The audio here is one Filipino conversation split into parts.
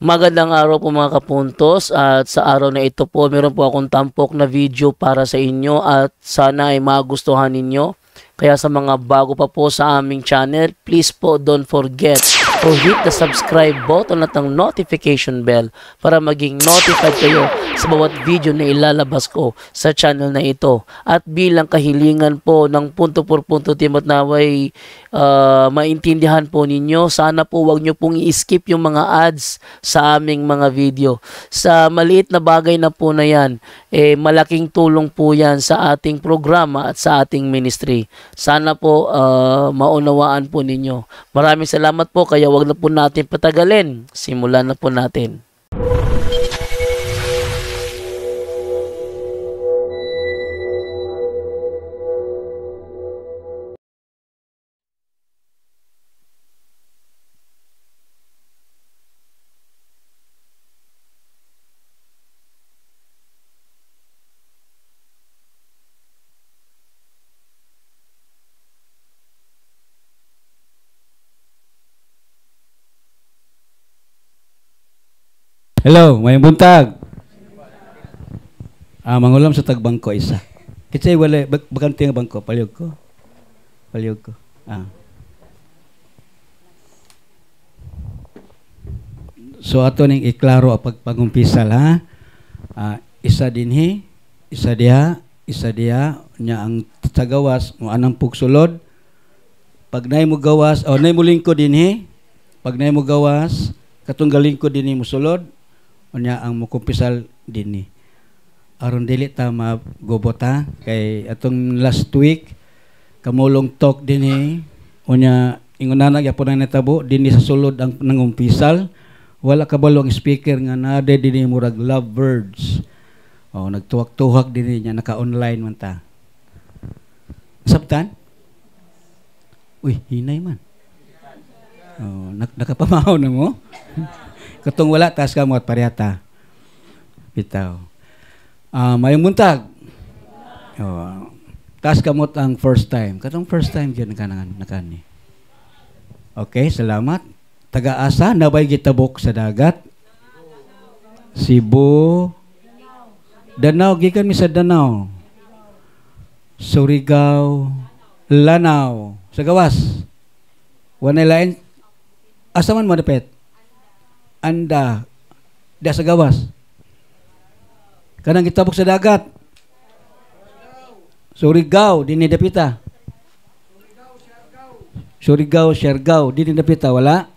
Magandang araw po mga kapuntos, at sa araw na ito po meron po akong tampok na video para sa inyo at sana ay magustuhan ninyo. Kaya sa mga bago pa po sa aming channel, please po don't forget to hit the subscribe button at ang notification bell para maging notified kayo sa bawat video na ilalabas ko sa channel na ito. At bilang kahilingan po ng punto por punto team at naway maintindihan po ninyo, sana po wag nyo pong i-skip yung mga ads sa aming mga video. Sa maliit na bagay na po na yan, malaking tulong po yan sa ating programa at sa ating ministry. Sana po maunawaan po ninyo. Maraming salamat po, kaya wag na po natin patagalin. Simulan na po natin. Hello, may buntag. Mangulam sa tagbangko isa. Kitsay wala bakante nga bangko, palyog ko. Palyog ko. So ato ning iklaro pagpangumpisal ha. Isa dinhi, isa diha nya ang tagawas mo anang pugsulod. Pag nay mo gawas o nay mo lingkod dinhi, pag nay mo gawas katong galingkod dinhi mo sulod. Unya ang mukumpisal dinhi. Aron dili ta magobota kay atong last week kamulong talk dinhi. Unya inguna na gyapon na natabo dinhi sa sulod ang nangumpisal. Wala kabalo ang speaker nga nade dinhi murag love birds. Nagtuwak-tuwak dinhi nya naka-online man ta. Sabtan? Uy, hinay man. Nakapamahaw na mo. Katong wala tas ka mo at parehata. Bitaw. May muntag. Tas kamot ang first time. Katong first time gyud nakani. Okay, salamat. Taga-asa nabay gitabok sa dagat. Cebu. Danau gikan mi sa Danau. Surigao, Lanao. Sa gawas. Wanay lain. Asa man mo dapit? Anda da sa gawas. Kanang gitabok sa dagat. Surigao, dinhi dapita. Surigao, Siargao, dinhi dapita wala.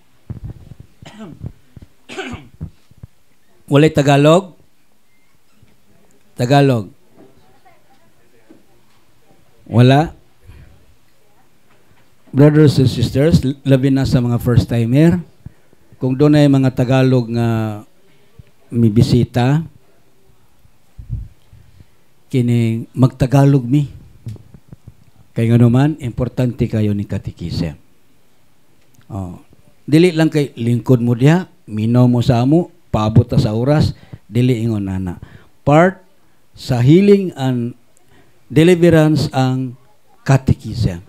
Walay Tagalog. Tagalog. Wala. Brothers and sisters, labi na sa mga first timer. Kung doon ay mga Tagalog nga may bisita, kini magtagalog mi. Kaya nga naman, importante kayo ni katikisem. Dili lang kay lingkod mo diha, minaw mo sa amo, paabot sa oras, dili ingon nana. Part sa healing and deliverance ang katikisem.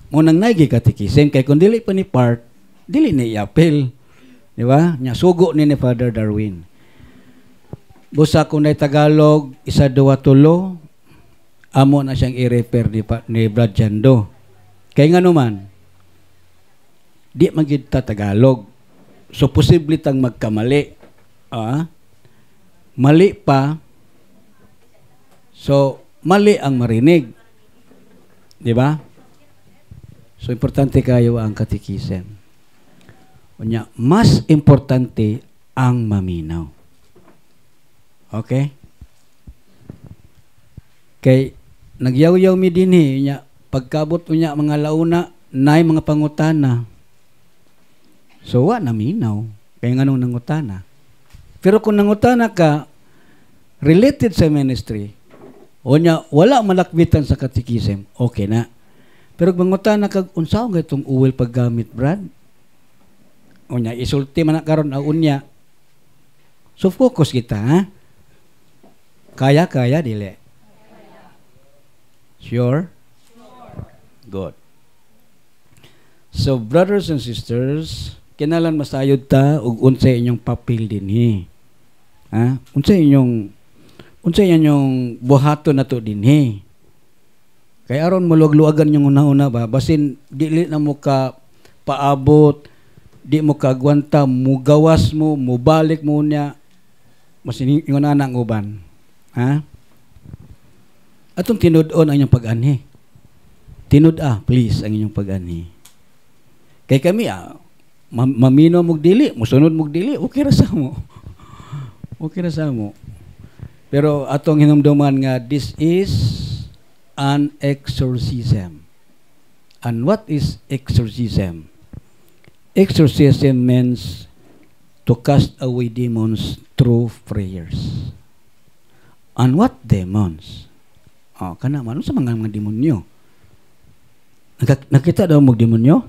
Munang naigi katikisem, kay kung dili pa ni part, dili ni i-appeal. Di ba? Nya sugo ni Father Darwin. Busa kung na Tagalog, 1, 2, 3, amo na siyang i-refer ni Brad Jando. Kaya nga naman, di magid ta Tagalog. So, posible tang magkamali. Mali pa. So, mali ang marinig. Di ba? So, importante kayo ang katikisem. Unya, mas importante ang maminaw. Okay? Kay nagyaw-yaw mi dinhi nya pagkabot unya mga launa nay mga pangutana. So wa na minaw. Kay nganong nangutana. Pero kung nangutana ka related sa ministry, unya wala malakbitan sa katikisem, okay na. Pero mangutana kag unsaon gaytong uwel paggamit, Brad? Unya isulti man karon ang unya. So focus kita, ha? Kaya dili. Sure? Good. So brothers and sisters, Kinalan masayod ta ug unsay inyong papel dinhi. Ha? Unsay inyong buhaton nato dinhi. Kay aron maluwag-luwagan yung una-una ba, basin dili na mo ka paabot, di mo ka agwanta, mugawas mo, mubalik mo niya, basin yung una ang uban. Ha? Atong tinud-on ang inyong pag-anhi. Please, ang inyong pag-anhi. Kay kami, mamino mong dili, musunod mong dili, okay ra sa mo. Okay ra sa mo. Pero atong hinumduman nga, this is an exorcism. And what is exorcism? Exorcism means to cast away demons through prayers. And what demons? Kana man sa mga demonyo. Nakita daw mo demonyo?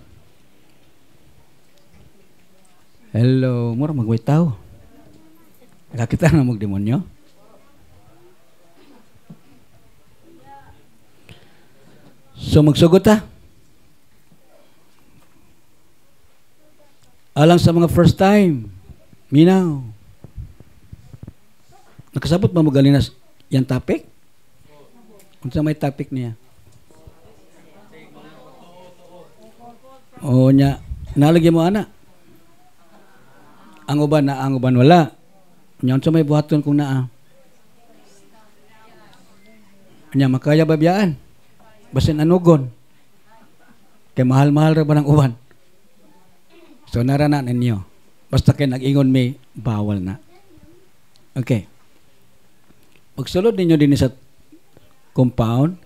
Hello, mura magwitaw. Nakita na mo demonyo? So magsugot ta. Alang sa mga first time, minaw. Nakasabot ba mo galinas yung topic? Kung sa may topic niya. O nya, nalagyan mo ana. Ang uban wala. Nya sa may buhaton kung naa. Nya makaya babiyaan. Basin anugon. Kaya mahal-mahal ra ba ng uban? So narana ninyo. Basta kayo nag-ingon may bawal na. Okay. Pagsulod ninyo din sa compound,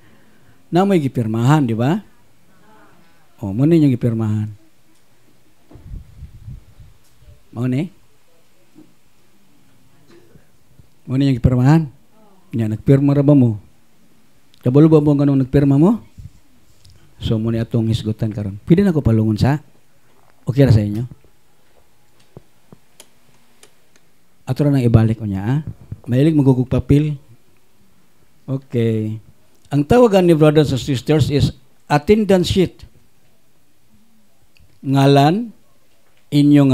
na may gipirmahan, di ba? O, mo ninyo gipirmahan. Mo ni? Mo ninyo gipirmahan? Nya, nagpirma ra ba mo? Kabalo ba mo ganun nagpirma mo? So, muna atong hisgutan karon. Pwede na ko palungon sa? Okay na sa inyo? Ato na nang ibalik ko niya, Mahilig magugug papel. Okay. Ang tawagan ni brothers and sisters is attendance sheet. Ngalan, inyong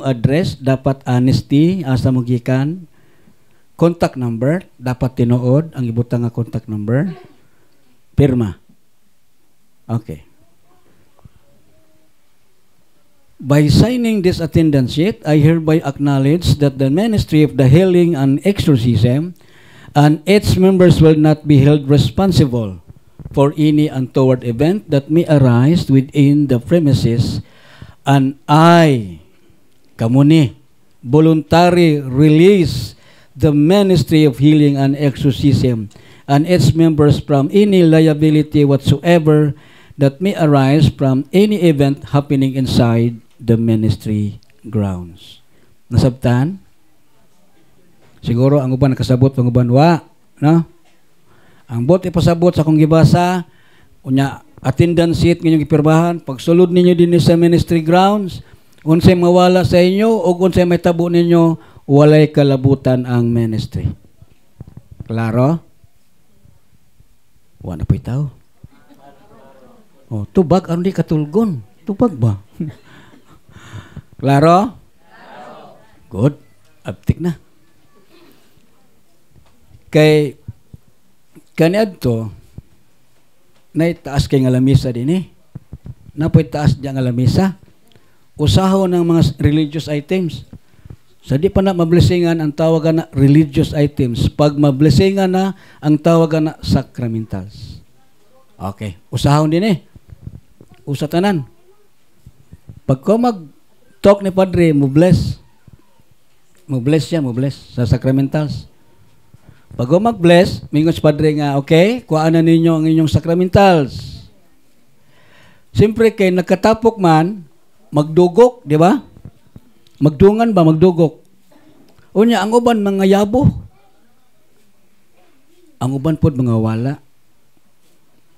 address, dapat honesty, asa mo gikan. Contact number, dapat tinuod ang ibutang nga contact number. Pirma. Okay. By signing this attendance sheet, I hereby acknowledge that the ministry of the healing and exorcism and its members will not be held responsible for any untoward event that may arise within the premises, and I, kamuni, voluntary release the ministry of healing and exorcism and its members from any liability whatsoever that may arise from any event happening inside the ministry grounds. Nasabtan? Siguro ang uban nakasabot, ang uban wa, no? Ang bot ipasabot sa akong gibasa, unya attendance sheet ninyong ipirmahan, pagsulod ninyo din sa ministry grounds, unsay mawala sa inyo o unsay may tabo ninyo, walay kalabutan ang ministry. Klaro? Wala pa itaw. Tubag, ano di katulgon? Tubag ba? Klaro? Good. Abtik na. Kay kaniadto na itaas kay nga lamisa din Napoy taas diya nga lamisa. Usaho ng mga religious items. Sa di pa na mablessingan ang tawagan na religious items. Pag mablessingan na ang tawagan na sacramentals. Okay. Usahon din Usatanan. Pag ko mag-talk ni Padre, mo bless. Mo bless siya, mo bless sa sacramentals. Pag ko mag-bless, mingon si Padre nga, okay, kuhaan na ninyo ang inyong sacramentals. Siyempre kay nakatapok man, magdugok, di ba? Magdungan ba, magdugok. Unya, ang uban mga yabo. Ang uban pod mga wala.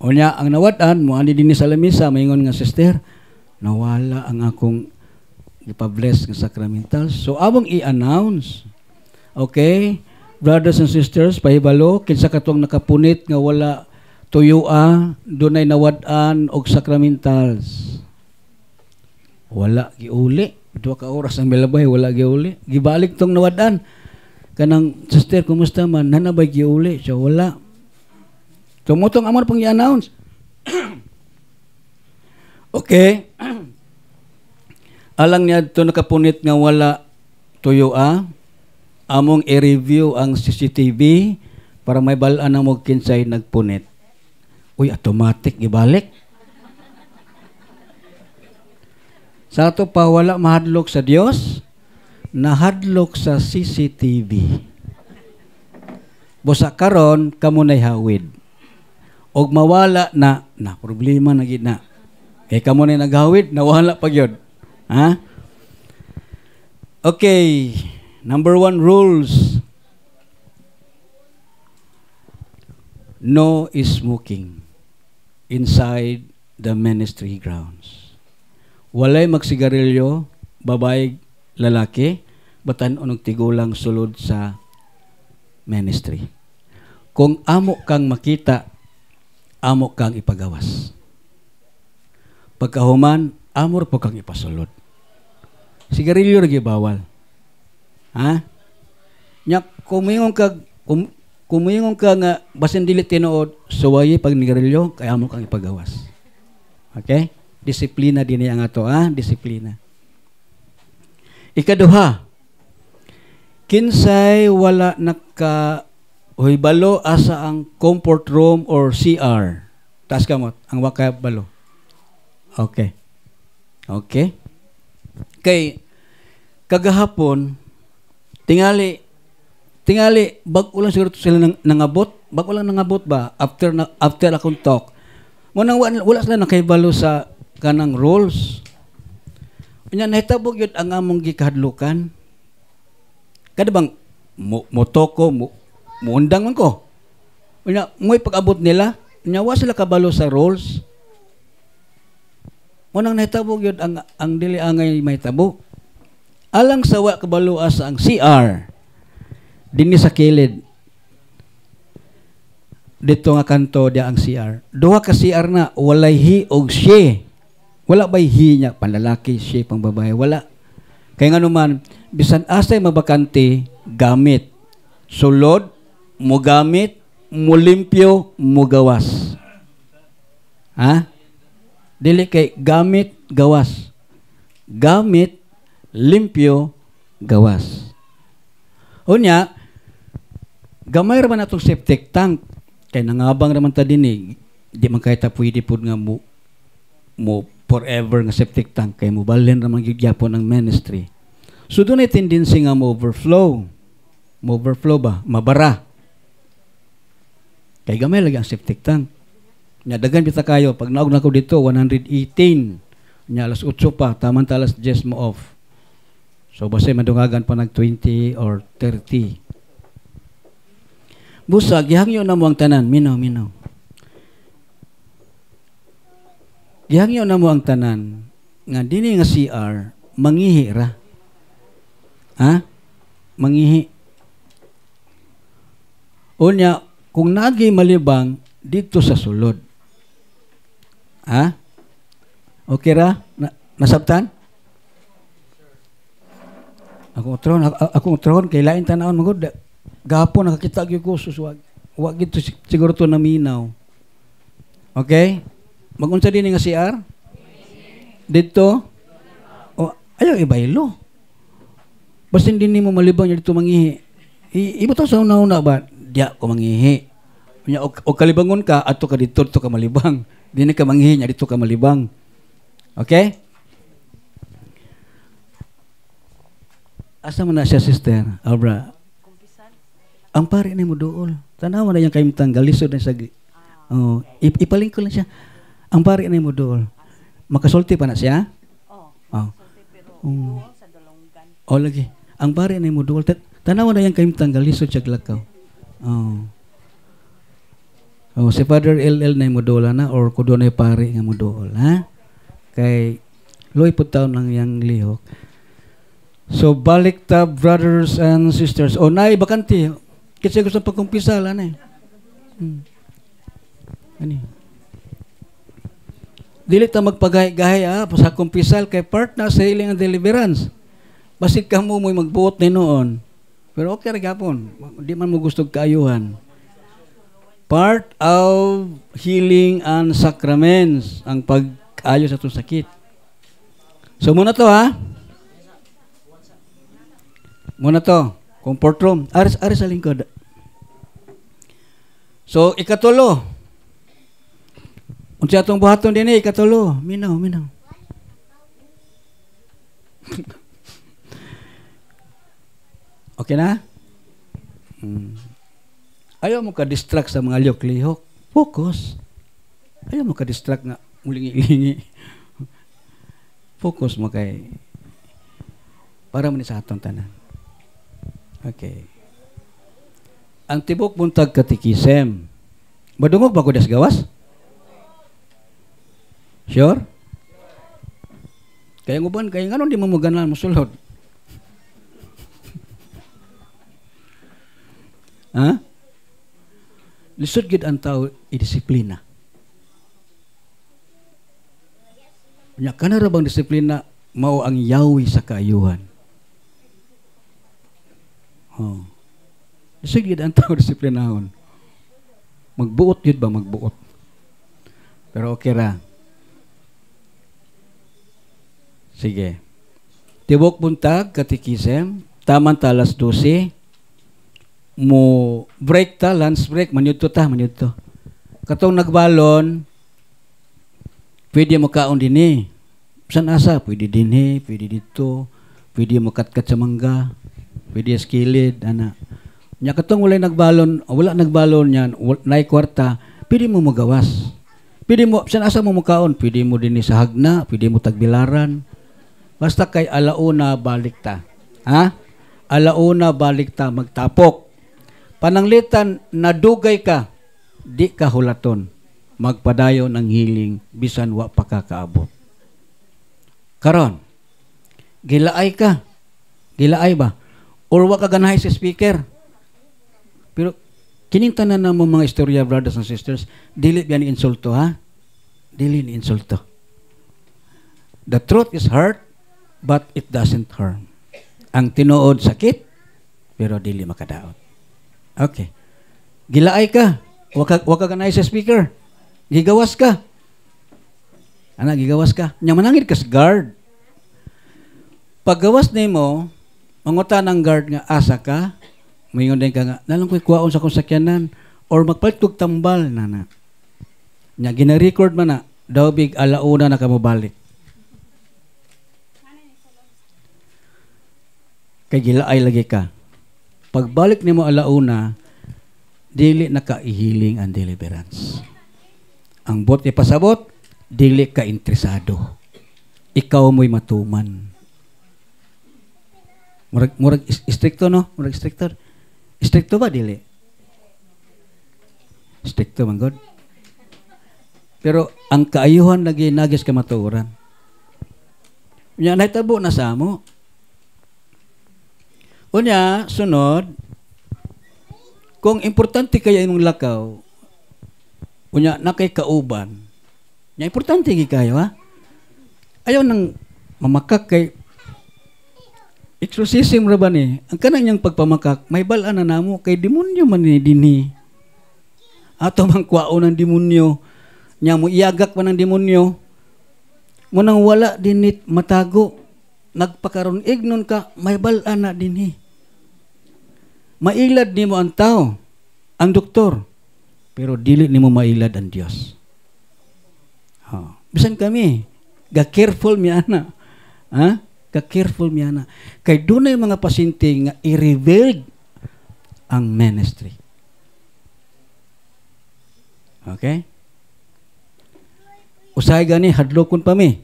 Unya, ang nawatan mo, ani din sa lamisa, maingon nga sister, nawala ang akong ipabless ng sacramentals. So, abang i-announce. Okay? Brothers and sisters, pahibalo, kinsa katong nakapunit nga wala tuyua, dunay nawad-an og sacramentals. Wala giuli. 2 ka oras ang milabay, wala giuli. Gibalik tong nawadan. Kanang, sister, kumusta man? Nanabay giuli. So, wala. Tumutong amon pang i-announce. Okay. Alang niya ito nakapunit nga wala tuyo among i-review ang CCTV para may balaan na mo kinsay nagpunit. Uy, automatic, gibalik. Sa ato pa, wala mahadlok sa Dios, nahadlok sa CCTV. Busa karon kamo nay hawid. Og mawala na problema na gid na. Kay kamo nay naghawid, nawala pa gyud. Ha? Okay, number 1 rules. No smoking inside the ministry grounds. Walay magsigarilyo, babae, lalaki, batan unog tigulang sulod sa ministry. Kung amo kang makita, amo kang ipagawas. Pagkahuman, amor po kang ipasulod. Sigarilyo rin bawal. Ha? Nya, kumingon ka nga, basin dili tinuod, suwayi pag nigarilyo, kaya amo kang ipagawas. Okay? Disiplina din ang ato, disiplina. Ikaduha, kinsay wala balo asa ang comfort room or CR. Taas kamot, ang wakay balo. Okay. Okay. Kay kagahapon, tingali, bago lang siguro sila nangabot. Bago lang nangabot ba? After akong talk. Wala sila nakaibalo sa kanang rules. Unya nahitabog yun ang among gikahadlukan. Kada bang motoko, muundang man ko. Unya, mo'y pag-abot nila, unya wa sila kabalo sa rules. Unang nahitabog yun ang dili angay mahitabo. Alang sa wa kabalo asa ang CR. Dinhi sa kilid. Dito nga kanto dia ang CR. Duha ka CR na, walay hi og she. Wala ba'y hi niya, panlalaki, she, pang babae, wala. Kaya nga naman, bisan asay mabakante, gamit. Sulod, mo gamit, mo limpyo, mo gawas. Ha? Dili kay gamit, gawas. Gamit, limpyo, gawas. Unya, gamay raman atong septic tank. Kaya nangabang raman ta din di man kahit pwede po nga mo forever nga septic tank kay mo balhin ra man gyapon ang ministry. So doon ay tendency nga mo overflow. Mo overflow ba? Mabara. Kay gamay lagi ang septic tank. Nya daghan bita kayo pag naog na ko dito 118. Nya alas 8 pa taman ta alas 10 mo off. So base madungagan pa nag 20 or 30. Busa gihangyo na mo ang tanan, minaw. Gihangyo na mo ang tanan nga dini nga CR mangihi ra. Ha? Mangihi. Unya kung nagi malibang dito sa sulod. Ha? Okay ra? Nasabtan? Akong tron kay lain tanawon magud. Gapon nakakita gyud ko suswag. Wa gid siguro to naminaw. Okay? Magunsa din nga CR? Dito? O, ayaw ibaylo. Basta hindi mo malibang niya dito mangihi. Ibuto sa una-una ba? Diya ko mangihi. O kalibangon ka, ato ka dito ka malibang. Dini ka mangihi niya dito ka malibang. Okay? Asa man na siya, sister? Abra. Ang pare ni mo dool. Tanawa na yung kaimtang galisod na siya. Ipaling ko lang siya. Ang pare na mo dool. Makasulti pa na siya? Oo. Sa Dolonggan. Lagi. Ang pare na mo dool. Tanawa na yung kaimtang galisod siya glakaw. Si Father LL na mo dool na or kudo na pare nga mo dool. Ha? Kay loy po taon lang yung lihok. So, balik ta, brothers and sisters. Nay, bakante. Kasi gusto pagkumpisal, ano eh. Ano Dili ta magpagahay-gahay sa kumpisal kay part na sa healing and deliverance. Basit ka mo magbuot ni noon. Pero okay ra gyapon. Di man mo gusto kaayuhan. Part of healing and sacraments ang pag-ayo sa itong sakit. So muna to Muna to. Comfort room. Aris sa lingkod. So ikatulo. Unsa atong buhaton dinhi ikatulo. Minaw. Okay na? Ayaw mo ka-distract sa mga lihok-lihok. Focus. Ayaw mo ka-distract nga mulingi-lingi. Focus mo kay para mo ni sa atong tanan. Okay. Ang tibok buntag katikisem. Madungog ba ko das gawas? Sure? Kaya nguban, kaya nga di mo maganan mo sulod. Ha? Lisod gid ang tao i-disiplina. Nya kana ra bang disiplina mao ang yawi sa kaayuhan. Oh. Lisod gid ang tao disiplinahon. Magbuot gid ba magbuot. Pero okay ra. Sige. Tibok buntag katikisem, taman talas 12. Mo break ta, lunch break, manyudto. Katong nagbalon, pwede mo kaon dinhi. San asa? Pwede dinhi, pwede dito, pwede mo katkat sa mangga, pwede sa kilid, ana. Nya katong wala nagbalon yan, nay kwarta, pwede mo magawas. Pwede mo, san asa mo kaon? Pwede mo dinhi sa hagna, pwede mo tagbilaran. Basta kay alauna balik ta. Ha? Alauna balik ta, magtapok. Pananglitan, nadugay ka, di ka hulaton. Magpadayon ng healing, bisan wa pa kakaabot. Karon, gilaay ka. Gilaay ba? Or wa ka ganahay sa speaker. Pero, kinintanan na mo mga istorya, brothers and sisters, dili yan ni insulto, ha? Dili ni insulto. The truth is hurt, but it doesn't harm. Ang tinuod sakit, pero dili makadaot. Okay. Gilaay ka. Waka ganay sa speaker. Gigawas ka. Gigawas ka. Nya manangid ka sa guard. Paggawas nimo, manguta ng guard nga asa ka, mayon din ka nga, nalang ko'y kuwaon sa kong sakyanan, or magpalit kog tambal, nana. Nya gina-record man na, daw big alauna na ka mabalik. Kay gilaay lagi ka. Pagbalik nimo alauna, dili na ka i-healing and deliverance. Ang bot ipasabot, dili ka interesado. Ikaw mo'y matuman. Murag stricto, no? Murag stricto. Stricto ba, dili? Stricto man, God. Pero ang kaayuhan lagi nagis ka matuuran. Unya, nahitabo na sa mo. Unya, sunod, kung importante kaya imong lakaw, unya, nakay kauban, nya importante kayo, ha? Ayaw nang mamakak kay exorcism ra ba ni? Ang kanang niyang pagpamakak, may balaan na namo kay demonyo man ni dinhi. Ato mang kwaon ng demonyo, nya mo iagak pa ng demonyo, mo nang wala dinit matago, nagpakaron ignon ka, may balaan na dinhi. Mailad nimo ang tao, ang doktor, pero dili nimo mailad ang Dios. Bisan kami, ga-careful mi ana. Ha? Ga-careful mi ana. Kay dunay mga pasyente nga i-revealed ang ministry. Okay? Usahay gani, hadlokon pa mi.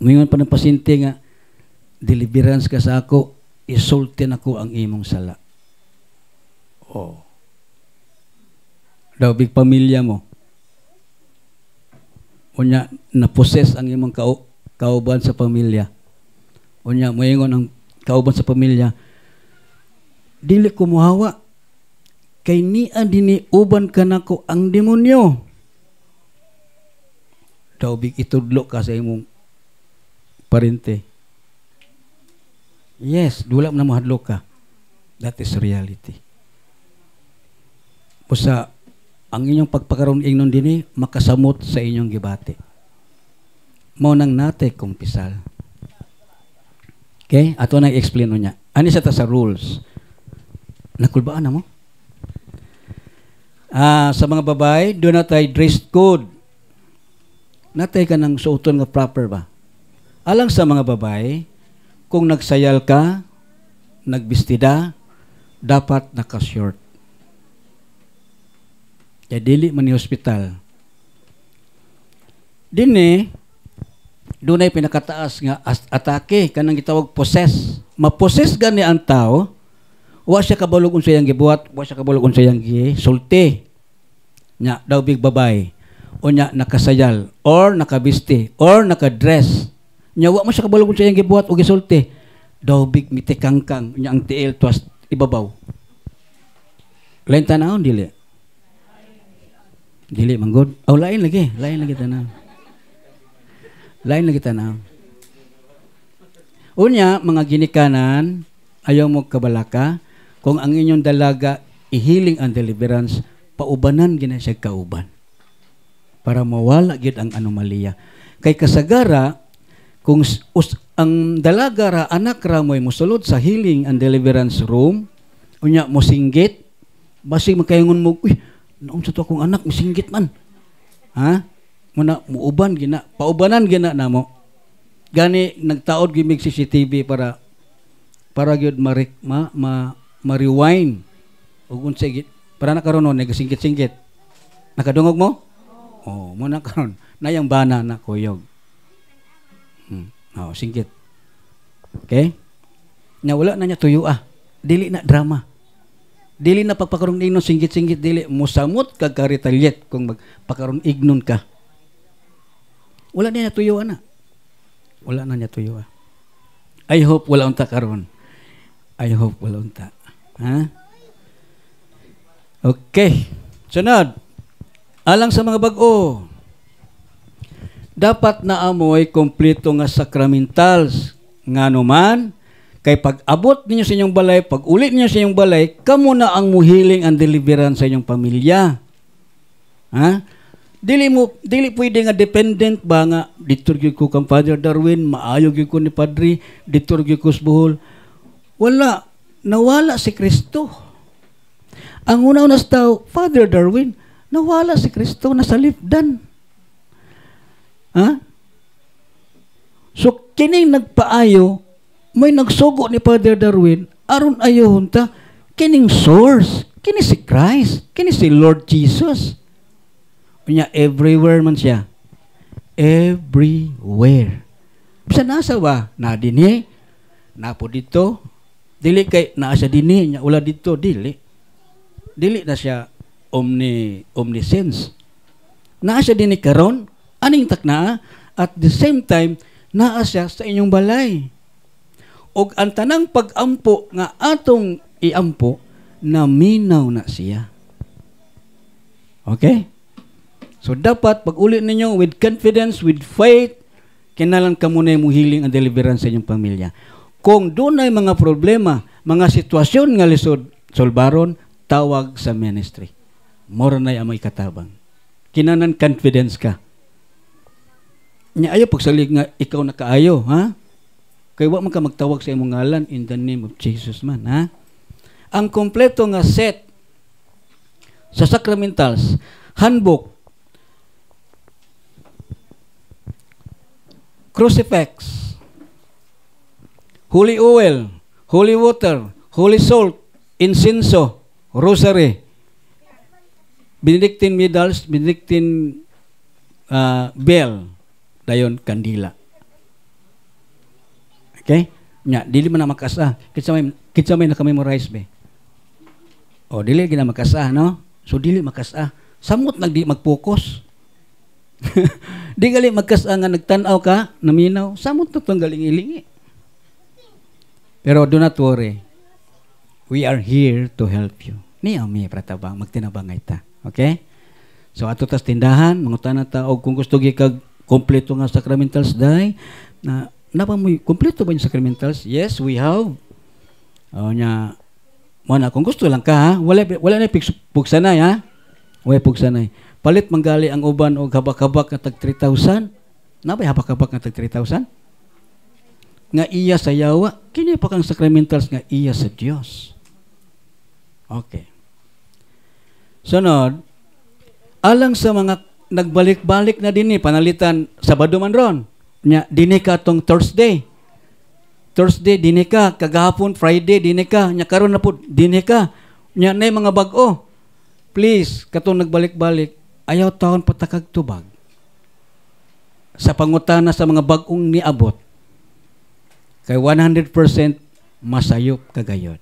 Ngayon pa ng pasyente nga, deliverance ka sa ako, isultin ako ang imong sala. Oh. Daw big pamilya mo. Unya, naposes ang imong kauban sa pamilya. Unya, moingon ang kauban sa pamilya. Dili ko muhawa. Kay niya dini uban ka nako ang demonyo. daw big itudlo ka sa imong parente. Yes, dula mo na mahadlok ka. That is reality. Usa, ang inyong pagpakaroon ingnon dinhi makasamot sa inyong gibati. Mao nang nate kung pisal. Okay? Ato na i-explain niya. Ani sa ta sa rules. Nakulbaan na mo? Sa mga babae, do na tayo dress code. Natay ka ng suoton nga proper ba? Alang sa mga babae, kung nagsayal ka, nagbistida, dapat naka-short. Kaya dili man ni hospital. Dini, doon ay pinakataas nga atake, kanang gitawag possess. Mapossess gani ang tao, wa siya kabalog unsa yang gibuhat, wa siya kabalog unsa yang gisulti. Nya daw big babae, o nya nakasayal, or nakabisti, or nakadress. Nya wa mo siya kabalog unsa yang gibuhat o gisulti. Daw big mitikangkang, nya ang tiil tuwas ibabaw. Lain tanawon dili. Dili manggod. Oh, lain lagi tanaw. Lain lagi tanaw. Unya, mga ginikanan, ayaw mo kabalaka, kung ang inyong dalaga ihiling ang deliverance, paubanan gina siya kauban. Para mawala gid ang anomalya. Kay kasagara, kung ang dalaga ra, anak ra mo'y musulod sa healing and deliverance room, unya mo singgit, basig magkayungon mo, uy, naon sa to akong anak, misinggit man. Ha? Muna, muuban gina, paubanan gina na mo. Gani, nagtaod gimig CCTV para gyud ma-rewind. Ugun sige, para nakaroon nun, nagasinggit-singgit. Nakadungog mo? Oo, muna karon. Nayang bana na kuyog. Singgit. Okay? Nawala na niya tuyo Dili na drama. Dili na pagpakarong ignon, singgit-singgit, dili. Musamot kag ka-retaliate kung magpakarong ignon ka. Wala na niya tuyo na. Wala na niya tuyo I hope wala unta karon. I hope wala unta. Ha? Okay. Sunod. Alang sa mga bag-o. Dapat na amoy kompleto nga sacramentals. Nga naman, kay pag-abot ninyo sa inyong balay, pag-ulit ninyo sa inyong balay, kamo na ang muhiling ang deliverance sa inyong pamilya. Ha? Dili pwede nga dependent ba nga dito gyud ko kang Father Darwin, maayo gyud ko ni Padre, dito gyud ko sa Bohol. Wala, nawala si Kristo. Ang una-una sa tao, Father Darwin, nawala si Kristo, nasa lipdan. Ha? So kining nagpaayo, may nagsugo ni Father Darwin, aron ayo hunta kining source, kini si Christ, kini si Lord Jesus. Unya everywhere man siya. Everywhere. Bisa nasa ba? Na dinhi, napo dito, dili kay naa siya dinhi, nya ula dito, dili. Dili na siya omniscience. Naa siya dinhi karon, aning takna, at the same time, naa siya sa inyong balay. Og ang tanang pag-ampo nga atong iampo, naminaw na siya. Okay? So dapat pag-ulit ninyo with confidence, with faith, kinalang ka muna yung healing and deliverance sa inyong pamilya. Kung doon ay mga problema, mga sitwasyon nga lisod, solbaron, tawag sa ministry. Mora na yung may katabang. Kinanan confidence ka. Nya ayo pagsalig nga ikaw nakaayo, ha? Kay wa man ka magtawag sa imong ngalan in the name of Jesus man, ha? Ang kompleto nga set sa sacramentals, handbook, crucifix, holy oil, holy water, holy salt, incenso, rosary, Benedictine medals, Benedictine bell, dayon kandila. Okay? Nya, dili man na makasa. Kitsa may naka-memorize be. O, dili gina makasa, no? So, dili makasa. Samot nagdi mag-focus. Di gali magkasa nga nagtanaw ka, naminaw, samot na itong galing-ilingi. Pero do not worry. We are here to help you. Ni ami pratabang, magtinabangay ta. Okay? So, ato tas tindahan, mangutan na ta, o kung gusto kag kompleto nga sacramentals day na napamoy kompleto ba yung sacramentals? Yes, we have. Nya mana kung gusto lang ka ha, wala na pugsanay ha. Wala pugsanay. Palit manggali ang uban og habak-habak nga tag 3,000. Napay habak-habak nga tag 3,000? Nga iya sa yawa, kini pa kang sacramentals nga iya sa Dios. Okay. Sunod, alang sa mga nagbalik-balik na dinhi panalitan Sabado man ron. Nya dinhi ka tong Thursday dinhi ka, kagahapon Friday dinhi ka, nya karon na pud dinhi ka. Nya nay mga bag-o. Please, katong nagbalik-balik, ayaw taon patakag tubag. Sa pangutana sa mga bag-ong niabot. Kay 100% masayop kagayon.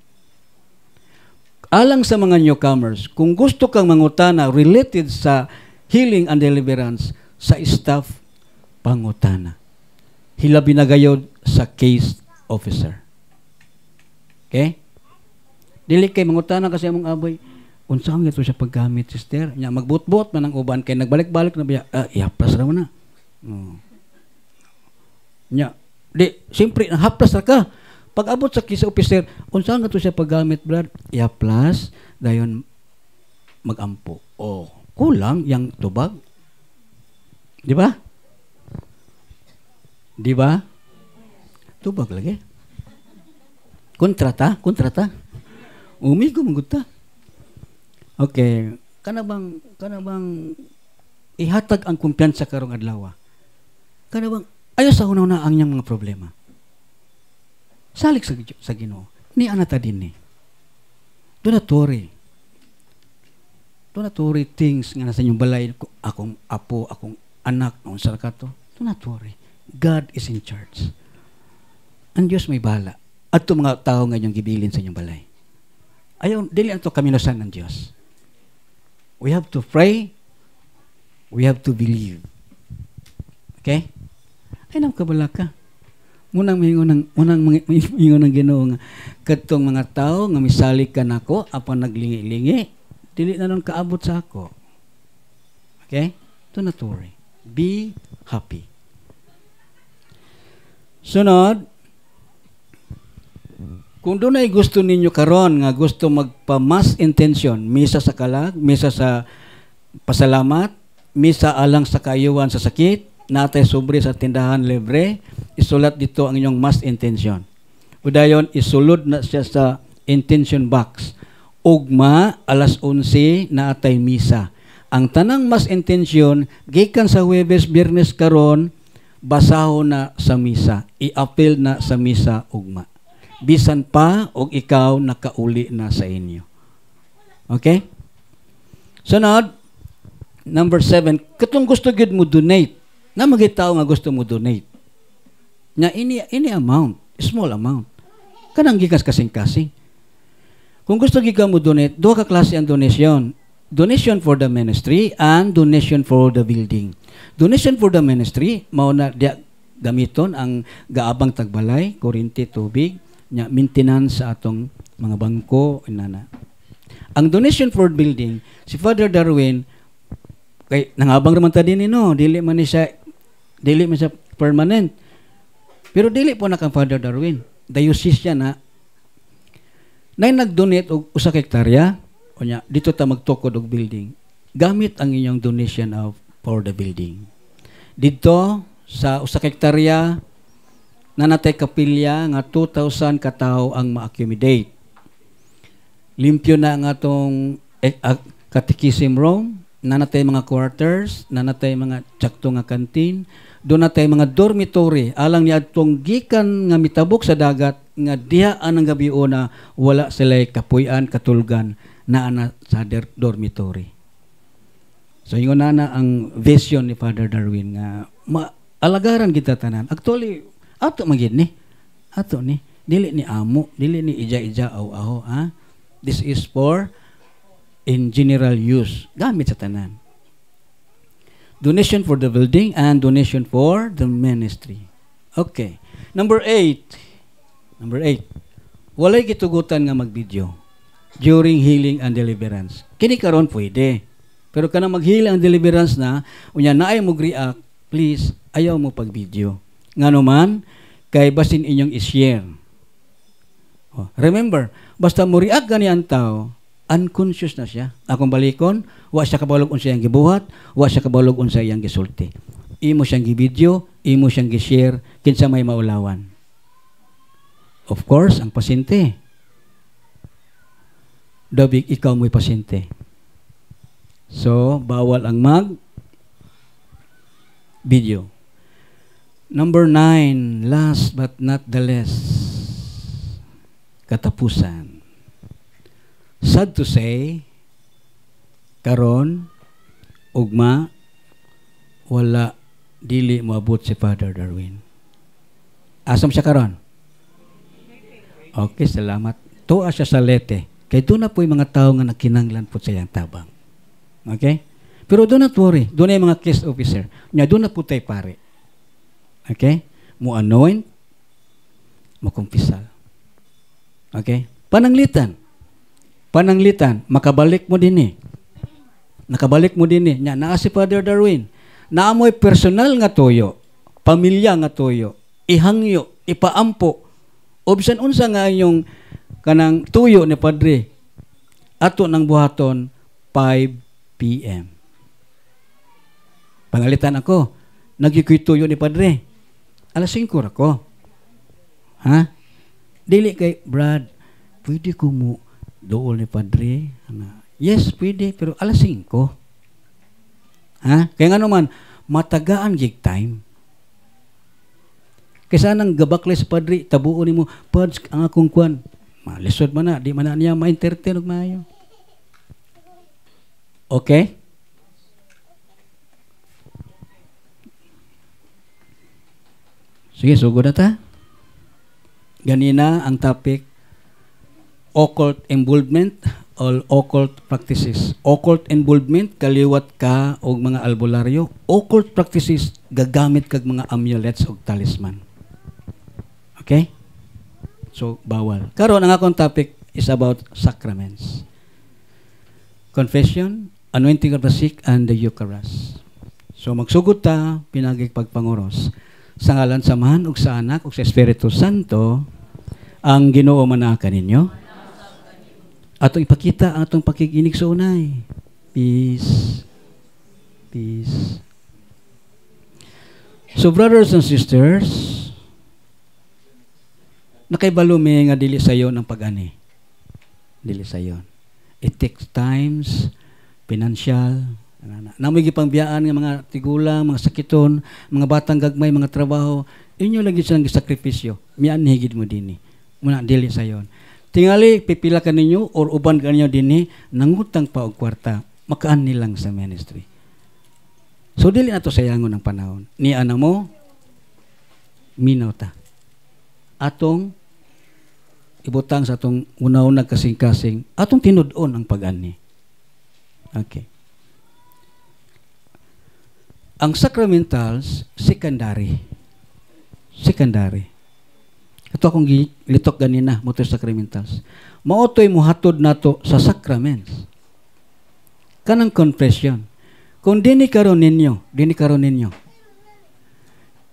Alang sa mga newcomers, kung gusto kang mangutana related sa healing and deliverance sa staff, pangutana. Hilabi na gayod sa case officer. Okay? Dili kay mangutana kasi among abay, unsang ito siya paggamit, sister? Nya magbut-but man ang uban kay nagbalik-balik na biya, ihaplas ra mo na. Nya, di, siyempre, haplas ra ka. Pag abot sa case officer, unsang ito siya paggamit, brad? Ihaplas, dayon magampo. Oh, kulang yang tubag. Di ba? Di ba? Tubag lagi. Kontrata. Umigo mangguta. Okay, kana bang ihatag ang kumpiyansa karong adlaw. Kana bang ayo sa una ang iyang mga problema. Salik sa Ginoo. Ni anata dinhi. Donatory things nga nasa inyong balay, akong apo, akong anak, unsa ka to. Donatory. God is in charge. Ang Diyos may bala. At itong mga tao nga inyong gibilin sa inyong balay. Ayaw, dili ang ito kaminusan ng Diyos. We have to pray. We have to believe. Okay? Ay, nakabala ka. Munang mingon ng Ginoo nga kadtong mga tao nga misalik ka nako apan naglingi-lingi, dili na nun kaabot sa ako. Okay? Donatory. Be happy. Sunod, kung doon ay gusto ninyo karon nga gusto magpa-mass intention, misa sa kalag, misa sa pasalamat, misa alang sa kaayuwan sa sakit, natay sobre sa tindahan libre, isulat dito ang inyong mass intention. Udayon, isulod na siya sa intention box. Ugma, alas 11, naatay misa. Ang tanang mass intention, gikan sa Huwebes, Biyernes karon, basahon na sa misa. I-appeal na sa misa ugma. Bisan pa og ikaw nakauli na sa inyo. Okay? Sunod, number 7, katong gusto gid mo donate. Na magitaw nga gusto mo donate. Na ini amount, small amount. Kanang gikas kasing-kasing. Kung gusto gid ka mo donate, duha ka klase ang donation. Donation for the ministry and donation for the building. Donation for the ministry, mao na dia gamiton ang gaabang tagbalay, kuryente, tubig, nya maintenance sa atong mga bangko inana. Ang donation for building, si Father Darwin kay nangabang raman ta dinhi no, dili man siya permanent. Pero dili po na kang Father Darwin. Diocese siya na nag-donate og usa ka hektarya o nya dito ta magtukod og building. Gamit ang inyong donation for the building. Dito sa usa ka hektarya nanatay kapilya nga 2,000 katao ang ma-accumulate. Limpyo na ang atong catechism room, nanatay mga quarters, nanatay mga tsakto nga kantin, doon natay mga dormitory, alang niya atong gikan nga mitabok sa dagat, nga diha anang gabi una, wala sila'y kapuyan, katulgan, na ana sa dormitory. So, yung na ang vision ni Father Darwin nga, alagaran kita tanan. Actually, ato magid ni. Ato ni. Dili ni amo, dili ni ija-ija aw-aho, ha? This is for in general use. Gamit sa tanan. Donation for the building and donation for the ministry. Okay. Number 8. Walay gitugutan nga mag-video during healing and deliverance. Kini karon pwede. Pero kanang mag-heal and deliverance na, unya naay mo react, please, ayaw mo pag-video. Nga naman, kay basin inyong i-share. Remember, basta mo react gani ang tao, unconscious na siya. Akong balikon, wa siya kabalog unsa iyang gibuhat, wa siya kabalog unsa iyang gisulti. Imo siyang gi-video, imo siyang gi-share, kinsa may maulawan. Of course, ang pasyente. Dabig ikaw mo'y pasyente. So, bawal ang video. Number 9, last but not the least, katapusan. Sad to say, karon, ugma, wala, dili moabot si Father Darwin. Asam siya karon? Okay, salamat. Tuwa siya sa Leyte. Kaya doon na po yung mga tao nga nakinanglan po sa iyang tabang. Okay? Pero do not worry. Doon na yung mga case officer. Nya doon na po tayo pare. Okay? Mo anoint, mo kumpisal. Okay? Pananglitan. Pananglitan. Makabalik mo din eh. Nakabalik mo din eh. Nya, naa si Father Darwin. Naamoy personal nga toyo. Pamilya nga toyo. Ihangyo. Ipaampo. Obsan unsa nga yung kanang tuyo ni Padre. Ato ng buhaton 5 p.m. Pangalitan ako. Nagikoy tuyo ni Padre. Alas 5 ako. Ha? Dili kay Brad, pwede ko mo dool ni Padre? Yes, pwede, pero alas 5. Ha? Kaya nga naman, matagaan gig time. Kaysa nang gabaklay sa Padre, tabuon mo, Pads, ang akong kwan, malisod man na, di man na niya ma-entertain og maayo. Okay? Sige, sugod na ta. Ganina ang topic, occult involvement or occult practices. Occult involvement, kaliwat ka og mga albularyo. Occult practices, gagamit kag mga amulets o talisman. Okay? So, bawal. Karon ang akong topic is about sacraments. Confession, anointing of the sick, and the Eucharist. So, magsugod ta, pinagig pagpanguros. Sa ngalan sa Amahan, ug sa Anak, ug sa Espiritu Santo, ang Ginoo manakan ninyo. Atong ipakita ang atong pakikinig sa unay. Peace. Peace. So, brothers and sisters, nakaibalo may nga dili sayon ang pag-ani. Dili sayon. It takes times, financial, namoy gipangbiyaan nga mga tigulang, mga sakiton, mga batang gagmay, mga trabaho, inyo lagi silang sakripisyo. Mian higid mo dinhi. Muna dili sayon. Tingali pipila ka ninyo or uban ka ninyo dinhi nangutang pa og kwarta, makaan nilang sa ministry. So dili nato sayangon ang panahon. Ni ana mo minaw ta. Atong ibutang sa atong una-una kasing-kasing, atong tinud-on ang pag-ani. Okay. Ang sacramentals, secondary. Secondary. Ito akong litok ganina, motor sacramentals. Maotoy muhatod nato sa sacraments. Kanang confession. Kung dini karon ninyo,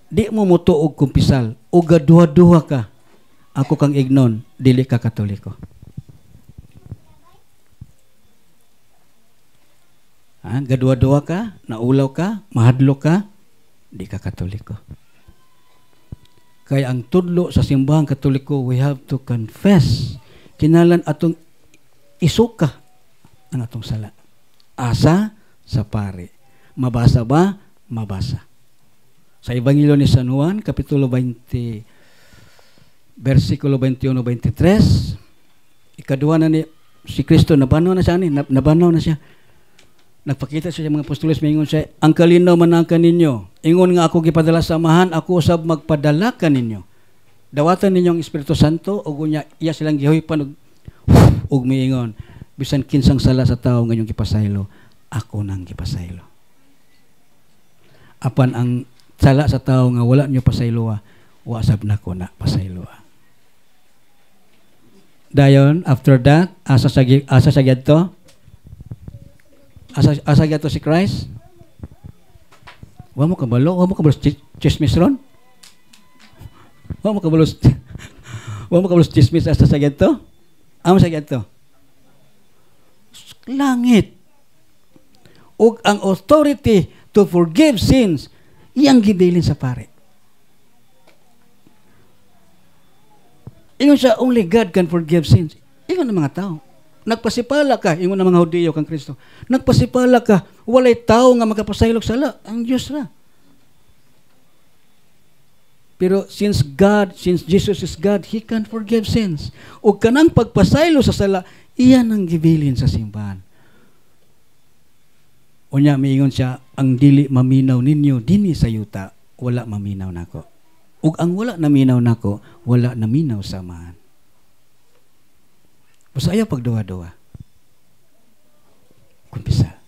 di mo mutuog kumpisal, o gaduha-duha ka, ako kang ignon, dili ka Katoliko. Gadua-dua ka, naulaw ka, mahadlo ka, di ka Katoliko. Kaya ang tudlo sa simbahang Katoliko, we have to confess. Kinalan atong isuka ang atong sala. Asa sa pare. Mabasa ba? Mabasa. Sa Ebanghelyo ni San Juan, Kapitulo 20, versikulo 21-23, ikaduha na ni si Kristo, nabanaw na siya nabanaw na siya. Nagpakita siya sa mga apostoles, maingon siya, ang kalinaw manangkan ninyo. Ingon nga ako gipadala sa Amahan, ako usab magpadala ka ninyo. Dawatan ninyo ang Espiritu Santo, o gunya, iya silang gihoypan, ug miingon, bisan kinsang sala sa tao ngayong gipasaylo, ako nang gipasaylo. Apan ang sala sa tao nga wala nyo pasayloa, wasab na ko na pasayloa. Dayon, after that, asa sa gyud to si Christ? Wa mo kabalo, wa mo kabalo chismis ron. Wa mo kabalo. Wa mo kabalo chismis asa sa ganto. Amo sa ganto. Langit. Ug ang authority to forgive sins iyang gibilin sa pare. Ingon siya, only God can forgive sins. Ingon ng mga tao. Nagpasipala ka, ingon ng mga Hudiyo kang Kristo. Nagpasipala ka, walay tao nga magkapasaylog sala. Ang Diyos na. Pero since Jesus is God, He can forgive sins. O kanang pagpasaylo sa sala, iyan ang gibilin sa simbahan. Unya, miingon siya, ang dili maminaw ninyo, dini sa yuta, wala maminaw nako. Ug ang wala naminaw nako, wala naminaw sa man. Basta ayaw pagduwa-duwa. Kumpisa.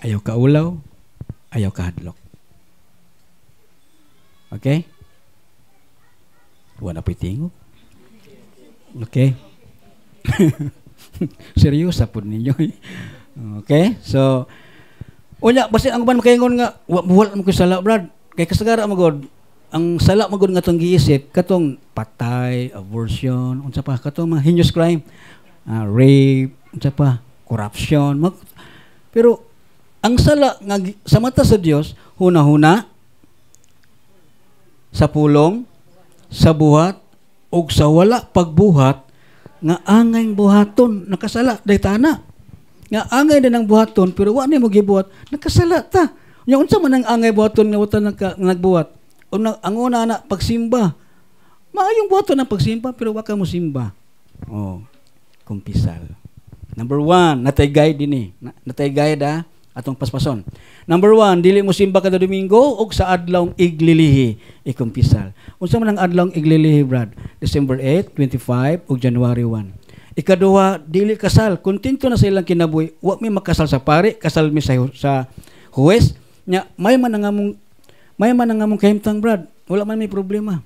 Ayaw ka ulaw, ayaw ka hadlok. Okay? Wala pa tingog. Okay? Seryosa po ninyo. Okay? So, unya, basta ang ban makaingon nga, wala mo ko sala, brad. Kay kasagara magod, ang sala magod nga itong giisip, katong patay, abortion, unsa pa, katong mga heinous crime, rape, unsa pa, corruption. Pero, ang sala nga sa mata sa Dios, huna-huna, sa pulong, sa buhat, o sa wala pagbuhat, nga angay buhaton, nakasala, daytana. Nga angay din ang buhaton, pero wala mo gibuhat, nakasala ta. Yung unsa man ang angay buhaton nga wata nagbuhat. Ang una na, pagsimba. Maayong buhaton ang pagsimba, pero waka mo simba. Oh, kumpisal. Number 1, natay guide din eh. Natay guide atong paspason. Number 1, dili mo simba kada Domingo o sa adlawng iglilihi, ikumpisal. Unsa man ang adlawng iglilihi, Brad? December 8, 25 ug January 1. Ikaduha, dili kasal. Kontento na sa ilang kinabuhi. Wa may makasal sa pare, kasal mi sa huwes. Nya may man nga mong kahimtang, Brad. Wala man may problema.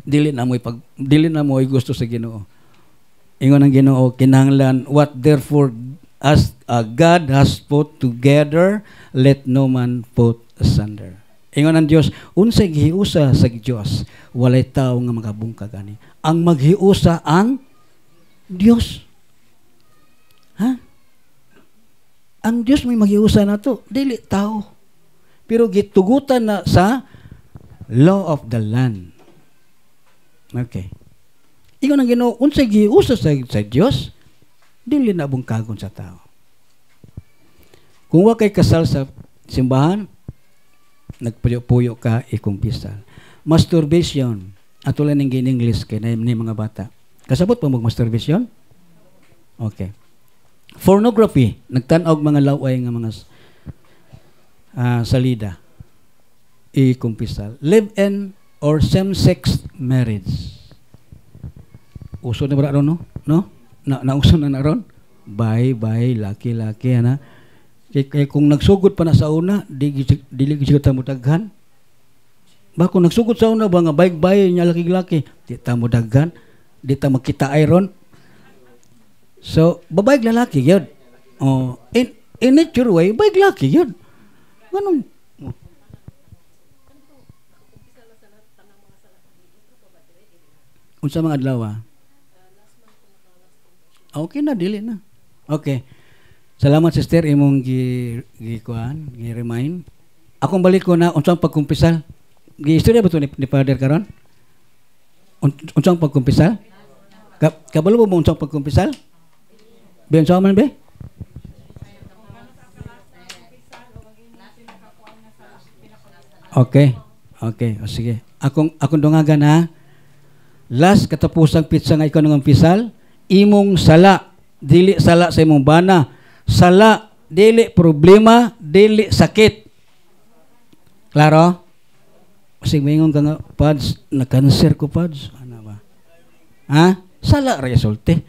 Dili na mo gusto sa Ginoo. Ingon ang Ginoo, kinahanglan, what therefore as God has put together, let no man put asunder. Ingon ang Dios, unsay gihiusa sa Dios, walay tawo nga magabungkag ani. Ang maghiusa ang Dios. Ha? Ang Dios may maghiusa na to, dili tao. Pero gitugutan na sa law of the land. Okay. Ingon ang Ginoo, unsay gihiusa sa Dios, dili na bungkagon sa tao. Kung wa kay kasal sa simbahan, nagpuyo-puyo ka, ikumpisal. Masturbation, atulan ng in-English kay na mga bata. Kasabot pa mag-masturbation? Okay. Pornography, nagtanaw mga laway nga mga salida. Ikumpisal. Live-in or same-sex marriage. Uso na ba ron, no? Nauso na ron? Bye, laki-laki, ana. Kaya kung nagsugod pa na sa una, dili kita mo daghan. Ba kung nagsugod sa una ba nga bye nya laki-laki, di ta mo daghan, di ta makita iron. So, babayg lalaki yun. Oh, in nature way, babayg lalaki yun. Ganun. Unsa mga adlaw? Okay na, dili na. Okay. Salamat, sister, imong gi-remind. Akong balik ko na, unsang pagkumpisal. Gi-istorya ba ito ni Father karon? Unsang pagkumpisal? Kabalo mo unsang pagkumpisal? Ben sa man be? Okay. O sige. Akong dungagan ha. Last katapusang pitsa nga ikaw nang pisal, imong sala, dili sala sa imong bana. Sala, dili problema, dili sakit. Klaro? Kasi mayingon ka nga, Pads, na-cancer ko, Pads. Ano ba? Ha? Sala, resulte.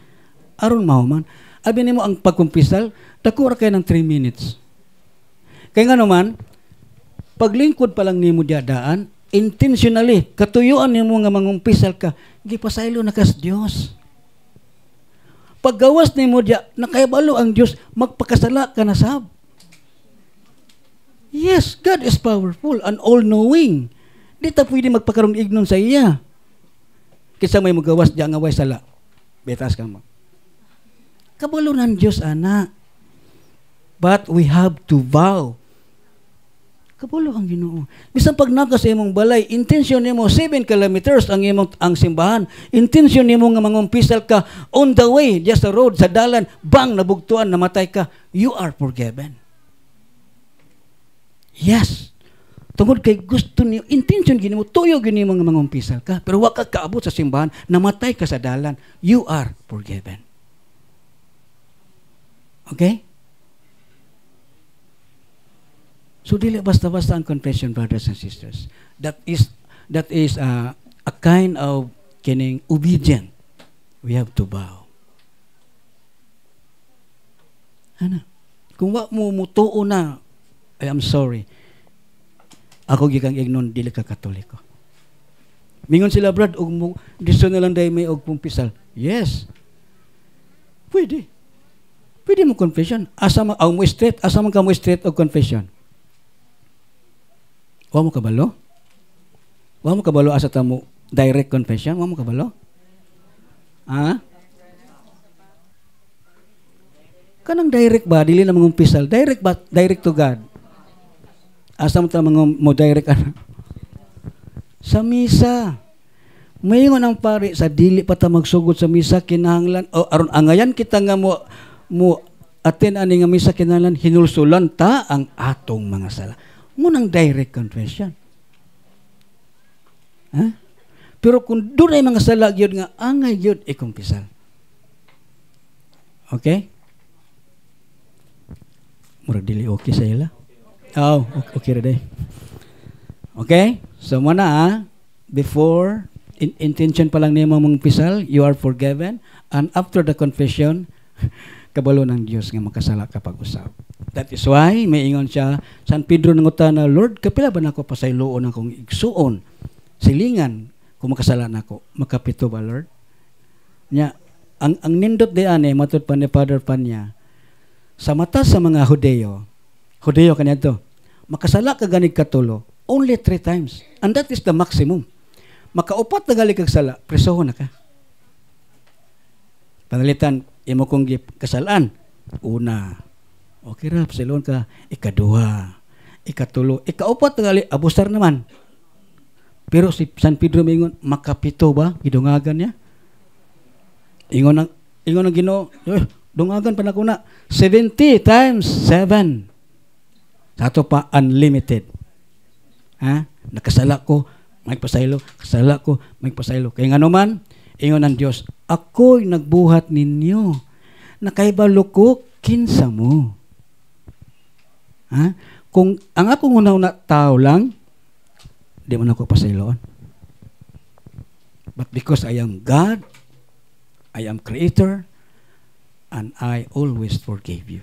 Aron mahuman. Abi nimo ang pagkumpisal, dakura kayo ng 3 minutes. Kaya nga naman, paglingkod pa lang nimo diadaan, intentionally, katuyuan nimo nga mangumpisal ka, gipasaylo na kas Dios. Paggawas nimo dia, nakahibalo ang Dios, magpakasala ka na sab. Yes, God is powerful and all-knowing. Di ta pwede magpakaroon ignon sa iya. Kisa may magawas diya nga way sala. Betas ka mo. Kabalo ng Diyos, anak. But we have to vow. Kabalo ang Ginoo. Bisan pag naka sa imong balay, intensyon nimo 7 kilometers ang simbahan. Intensyon nimo nga mangumpisal ka on the way, just the road, sa dalan, bang nabugtuan, namatay ka, you are forgiven. Yes. Tungod kay gusto niyo, intention ginimo, tuyo ginimo nga mangumpisal ka, pero wa ka kaabot sa simbahan, namatay ka sa dalan, you are forgiven. Okay? So dili basta-basta ang confession, brothers and sisters. That is a kind of kining obedient. We have to bow. Ano? Kung wa mo mutuo na, I am sorry. Ako gikang ignon dili ka Katoliko. Mingon sila, brad, og mo diso na lang day may og pumpisal. Yes. Pwede. Pwede mo confession. Asa mo straight, asa man ka mo straight og confession. Wa mo kabalo? Wa mo kabalo asa ta mo direct confession? Wa mo kabalo? Ha? Kanang direct ba dili na mangumpisal? Direct ba? Direct to God. Asa mo ta mo direct ano? Sa misa. Mayingon ang pare sa dili pa ta magsugod sa misa kinahanglan o aron angayan kita nga mo attend ani nga misa kinahanglan hinulsulan ta ang atong mga sala. Munang direct confession. Ha? Pero kung doon ay mga sala gyud nga angay gyud ikumpisal. Okay? Murag dili okay sa ila. Oh, okay ra day. Okay? So muna before intention pa lang nimo mong pisal, you are forgiven, and after the confession, kabalo ng Dios nga makasala ka pag-usab. That is why may ingon siya, San Pedro nangutan na, Lord, kapila ba nako pasayloon akong igsuon, silingan kung makasala nako, makapito ba, Lord? Nya, ang nindot diyan matud pa ni Father Panya, sa mata sa mga Hudeo kanya to, makasala ka ganig katulo, only 3 times. And that is the maximum. Makaupat na galig kag sala, presohon na ka. Panalitan, imo kong kasalaan. Una, okay ra, pasilon ka. Ikaduha, ikatulo, ikaupat na galig, abusar naman. Pero si San Pedro mingon, makapito ba? Gidungagan niya. Ingon ang Ginoo, dungagan pa na ko na. 70 times 7. Sa ato pa, unlimited. Ha? Nakasala ko, may pasaylo. Kasala ko, may pasaylo. Kaya nga naman, ingon ng Diyos, ako'y nagbuhat ninyo. Nakaibalo ko, kinsa mo. Ha? Kung ang akong una-una tao lang, di mo na ako pasayloon. But because I am God, I am Creator, and I always forgave you.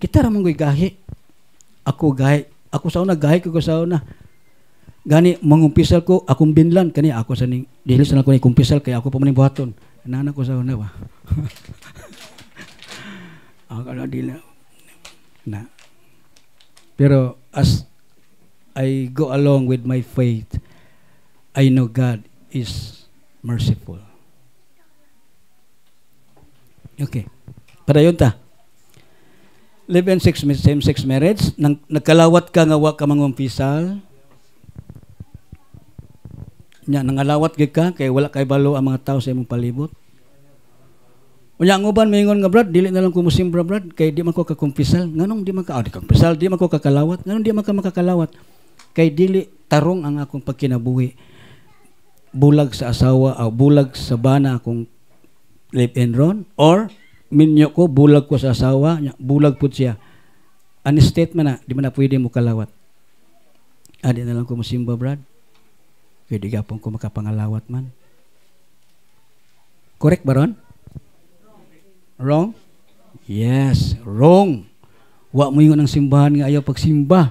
Kita ramang ko'y gahi. Ako gahi. Ako sa una, gahi ko sa una. Gani, mangumpisal ko, akong binlan. Kani, ako sa ning, dihil sa ako ni kumpisal, kaya ako pa maning buhaton. Nana ko sa una ba? Ako na, dila. Na. Pero, as I go along with my faith, I know God is merciful. Okay. Para yun ta. Live in same-sex marriage. Nagkalawat ka nga wa ka mangumpisal. Nya nangalawat gid ka kay wala kay balo ang mga tao sa imong palibot. Unya ang uban mingon nga brad, dili na lang ko musimbra brad kay di man ko kakumpisal. Nganong di man ka kumpisal, di man ko kakalawat. Nganong di man ka makakalawat? Kay dili tarong ang akong pagkinabuhi. Bulag sa asawa o bulag sa bana akong live in ron or minyo ko, bulag ko sa asawa, bulag po siya. An statement na, di man na pwede mo kalawat. Adi na lang ko musimba, brad. Kaya di gapon ko makapangalawat man. Correct ba ron? Wrong? Yes, wrong. Wa mo yung ang simbahan nga ayaw pagsimba.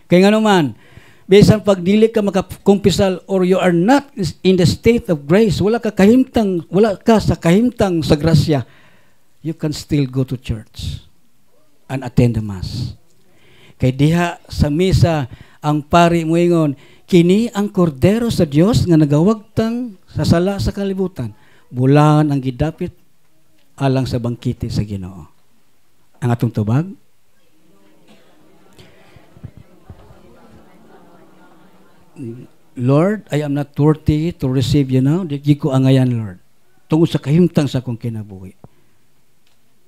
Kaya nga naman, bisan pag dili ka makakumpisal or you are not in the state of grace, wala ka sa kahimtang sa grasya, you can still go to church and attend the mass. Kay diha sa misa ang pari moingon, kini ang kordero sa Dios nga nagawagtang sa sala sa kalibutan. Bulan ang gidapit alang sa bangkite sa Ginoo. Ang atong tubag, Lord, I am not worthy to receive you now. Di ko angayan, Lord. Tungod sa kahimtang sa akong kinabuhi.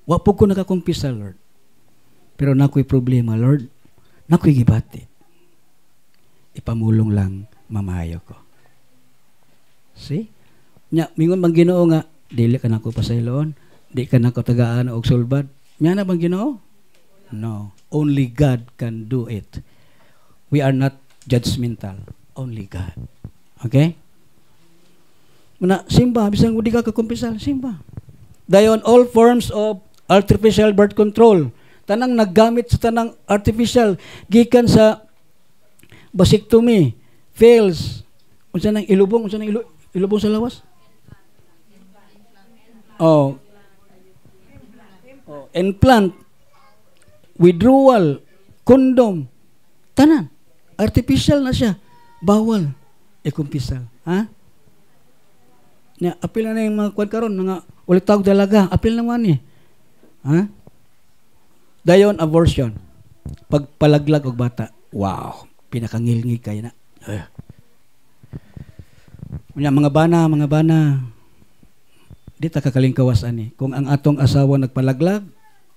Wa po ko nakakumpisa, Lord. Pero nako'y problema, Lord. Nako'y gibati. Ipamulong lang mamahayo ko. See? Nya, mingon bang Ginoo nga, dili ka nako pasayloon, di ka nako tagaan og sulbad. Nya na bang Ginoo? No. Only God can do it. We are not judgmental. Only God. Okay? Muna, simba, bisang di ka kakumpisal, simba. Dayon all forms of artificial birth control. Tanang naggamit sa tanang artificial gikan sa vasectomy, fails. Unsa nang ilubong, unsa nang ilubong sa lawas? Oh. Implant, withdrawal, condom, tanan. Artificial na siya. Bawal. Ikumpisal. Ha? Nya, apil na yung mga kwan karon nga ulit tawag dalaga. Apil naman eh. Ha? Dayon, abortion. Pagpalaglag og bata. Wow. Pinakangilngig kayo na. Mga bana. Di ta kakalingkawas ani. Kung ang atong asawa nagpalaglag,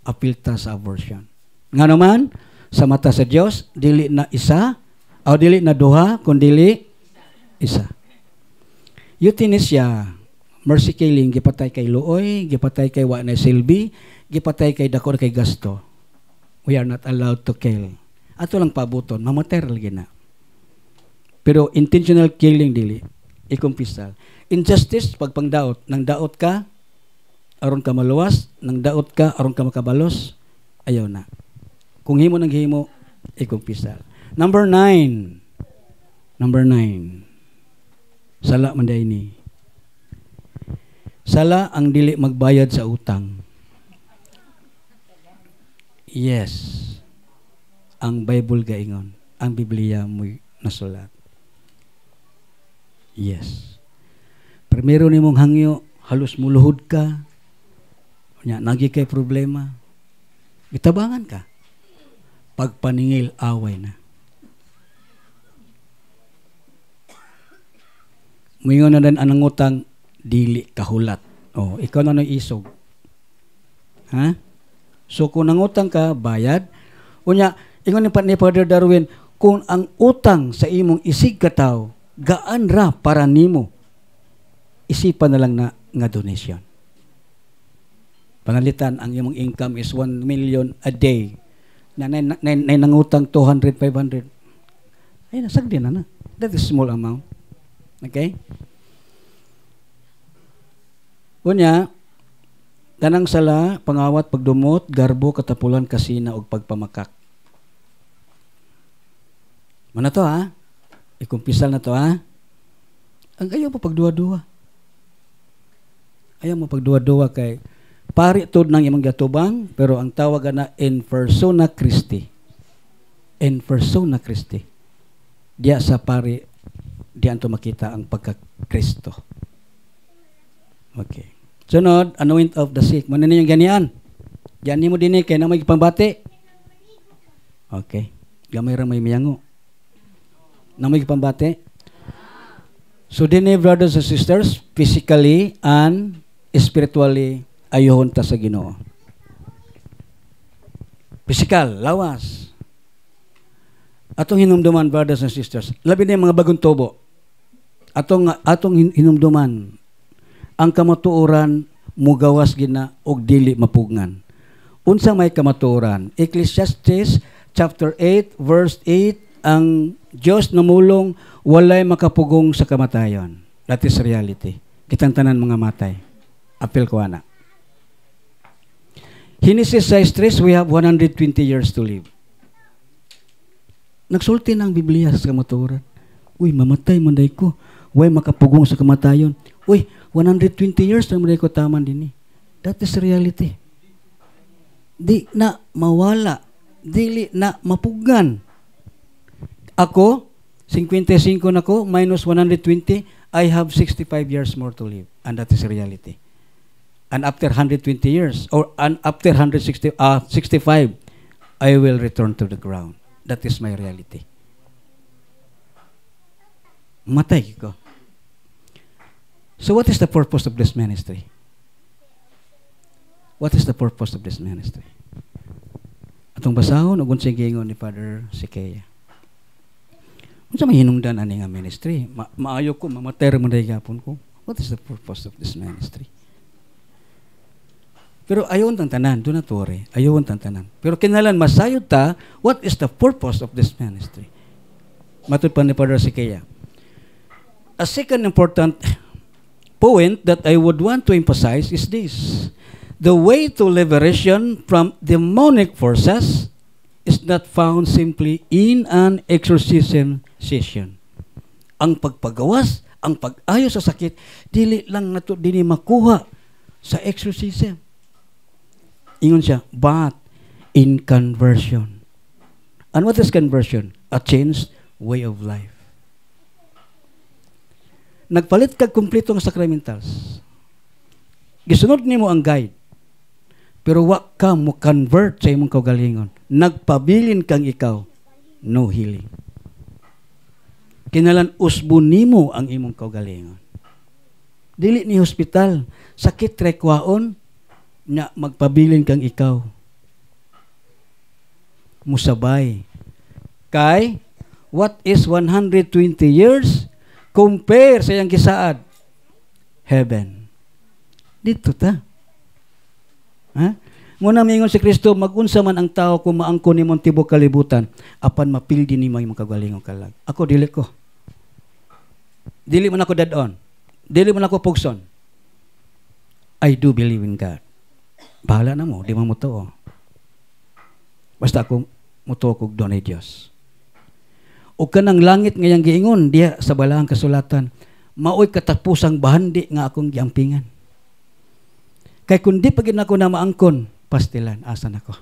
apil ta sa abortion. Nga naman, sa mata sa Dios, dili na isa, o dili na duha, kundi isa. Euthanasia, mercy killing, gipatay kay luoy, gipatay kay wa na silbi, gipatay kay dako kay gasto. We are not allowed to kill. Ato lang pabuton, mamatay lagi na. Pero intentional killing dili, ikumpisal. Injustice, pagpangdaot, nang daot ka, aron ka maluwas, nang daot ka, aron ka makabalos, ayaw na. Kung himo nang himo, ikumpisal. Number 9. Sala man ni. Sala ang dili magbayad sa utang. Yes. Ang Bible gaingon, ang Biblia mo'y nasulat. Yes. Primero nimong hangyo, halos muluhod ka. Nya nagi kay problema. Itabangan ka. Pagpaningil away na. Moingon na din anang utang, dili kahulat. Oh, ikaw na nang isog. Ha? So kung nangutang ka, bayad. Unya, ingon ni Father Darwin, kung ang utang sa imong isig kataw, gaan ra para nimo, isipan na lang na nga donation. Panalitan, ang imong income is 1 million a day. Na nangutang 200, 500. Ay, nasagdi na. That is small amount. Okay? Unya, kanang sala, pangawat, pagdumot, garbo, katapulan, kasina, o pagpamakak. Mana to ha? Ikumpisal na to ha? Ang ayaw mo pagduwa-duwa. Ayaw mo pagduwa-duwa kay pari tod ng imong gatubang, pero ang tawag na in persona Christi. In persona Christi. Diya sa pari, diyan to makita ang pagka-Kristo. Okay. Sunod, anoint of the sick. Mano ninyong ganyan? Diyan ni mo din kaya na may pambati. Okay. Gamay ra may miyango. Na may pambati. So din brothers and sisters, physically and spiritually, ayohon ta sa Ginoo. Physical, lawas. Atong hinumduman, brothers and sisters, labi na yung mga bagong tubo. Atong hinumduman, ang kamatuoran mugawas gina og dili mapugngan. Unsa may kamatuoran? Ecclesiastes chapter 8 verse 8, ang Dios namulong walay makapugong sa kamatayon. That is reality. Kitang tanan mga matay. Apil ko ana. Genesis 6:3, we have 120 years to live. Nagsulti na ang Biblia sa kamatuoran. Uy, mamatay manday ko. Way makapugong sa kamatayon. Uy, 120 years na manday ko taman din eh. That is reality. Di na mawala. dili na mapugnan. Ako, 55 na ko, minus 120, I have 65 years more to live. And that is reality. And after 120 years, and after 65, I will return to the ground. That is my reality. Matay ko. So what is the purpose of this ministry? What is the purpose of this ministry? Atong basahon, ug unsay giingon ni Father Sikaya. Unsa may hinungdan ani nga ministry? Maayo ko mamater mo day gapon ko. What is the purpose of this ministry? Pero ayon tang tanan, do not worry. Ayon tang tanan. Pero kinahanglan masayod ta, what is the purpose of this ministry? Matud pa ni Father Sikaya. A second important point that I would want to emphasize is this. The way to liberation from demonic forces is not found simply in an exorcism session. Ang pagpagawas, ang pag-ayos sa sakit, dili lang nato dini makuha sa exorcism. Ingon siya, but in conversion. And what is conversion? A changed way of life. Nagpalit kag kumpletong sacramentals. Gisunod nimo ang guide. Pero wa ka mo convert sa imong kaugalingon. Nagpabilin kang ikaw, no healing. Kinahanglan usbon nimo ang imong kaugalingon. Dili ni hospital, sakit rekwaon nya magpabilin kang ikaw. Musabay. Kay what is 120 years compare sa iyang gisaad? Heaven. Dito ta. Ha? Muna mingon si Kristo, magunsa man ang tao kung maangko nimong tibok kalibutan, apan mapildi ni mga kagalingon kalag. Ako, dili ko. Dili man ako dead-on. Dili man ako pugson. I do believe in God. Bahala na mo, di man mo to. Basta ako mutuo kog doon ay Diyos. O kanang langit ngayang giingon, diya sa balahang kasulatan, maoy katapusang bahandi nga akong giampingan. Kay kung di pagin ako na maangkon, pastilan, asan ako?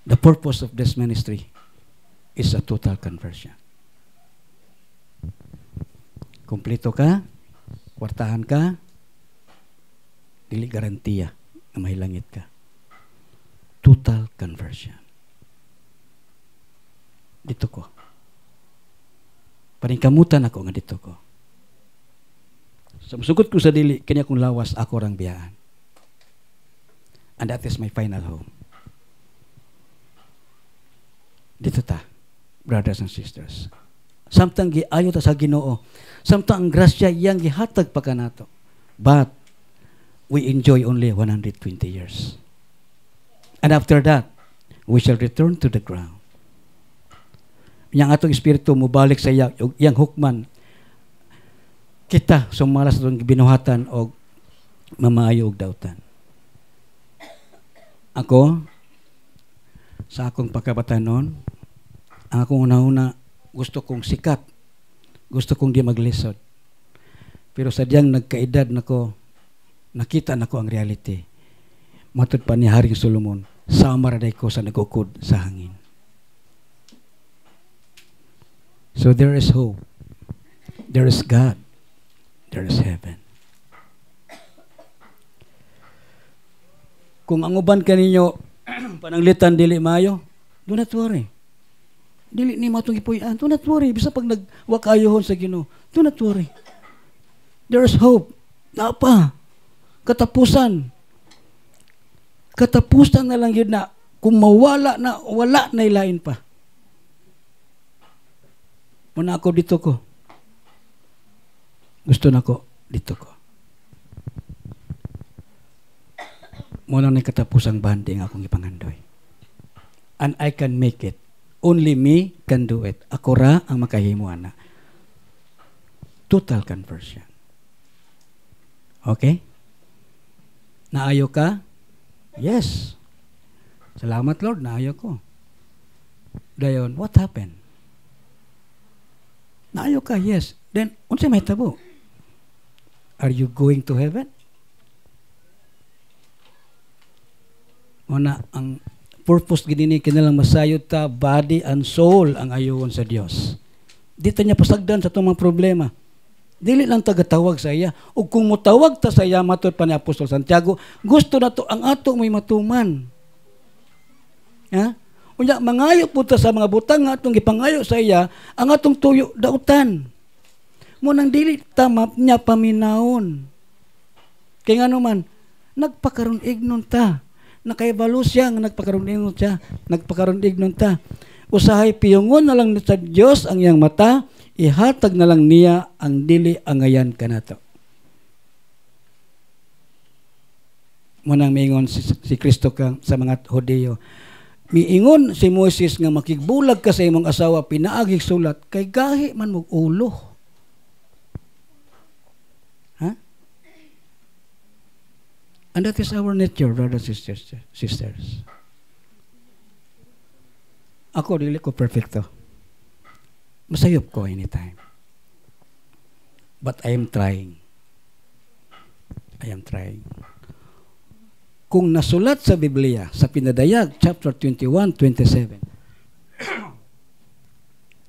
The purpose of this ministry is a total conversion. Kompleto ka, kwartahan ka, dili garantiya na mahilangit ka. Total conversion. Dito ko. Paningkamutan ako nga dito ko. Sumsugot ko sa dili, kanya kong lawas, ako rang biyaan. And that is my final home. Dito ta, brothers and sisters. Samtang giayo ta sa Ginoo, samtang ang grasya iyang gihatag pa kanato. But we enjoy only 120 years. And after that, we shall return to the ground. Yang atong espiritu mubalik sa iyang hukman, kita sumalas sa itong binuhatan o mamaayo og dautan. Ako, sa akong pagkabatanon, ang akong una-una, gusto kong sikat. Gusto kong di maglisod. Pero sadyang nagkaedad nako, nakita nako ang reality. Matud pa ni Haring Solomon, sama raday ko sa nagukod sa hangin. So there is hope. There is God. There is heaven. Kung ang uban kaninyo pananglitan dili maayo, do not worry. Dili ni matong ipuy-an, do not worry. Bisa pag nagwakayohon sa Ginoo, do not worry. There is hope. Napa? Katapusan. Katapusan na lang yun na kung mawala na, wala na ilain pa. Muna ako dito ko. Gusto na ko, dito ko. Muna na katapusang banding akong ipangandoy. And I can make it. Only me can do it. Ako ra ang makahimuan na. Total conversion. Okay? Naayo ka? Yes. Salamat Lord, naayo ko. Dayon, what happened? Naayo ka? Yes. Then, unsay may tabo? Are you going to heaven? Una, ang purpose gini kinalang masayod ta, body and soul ang ayoon sa Dios. Dito niya pasagdan sa itong mga problema. Dili lang tagatawag sa iya. O kung mutawag ta sa iya, matod pa ni Apostol Santiago, gusto na to ang ato may matuman. Ha? Unya, mangayo po ta sa mga butang nga atong gipangayo sa iya, ang atong tuyo dautan. Munang dili tamap niya paminahon. Kaya nga naman, nagpakaroon ignon ta. Nakaibalo siya nga nagpakaroon ignon siya. Nagpakaroon ignon ta. Usahay piyungon na lang sa Diyos ang iyang mata, ihatag na lang niya ang dili angayan kanato. Munang miingon si Kristo ka sa mga Hudiyo. Miingon si Moses nga makigbulag ka sa imong asawa, pinaagig sulat, kay gahi man mong ulo. Ha? And that is our nature, brothers and sisters. Ako, dili ko perfecto. Masayop ko anytime. But I am trying. I am trying. Kung nasulat sa Biblia, sa Pinadayag, chapter 21, 27.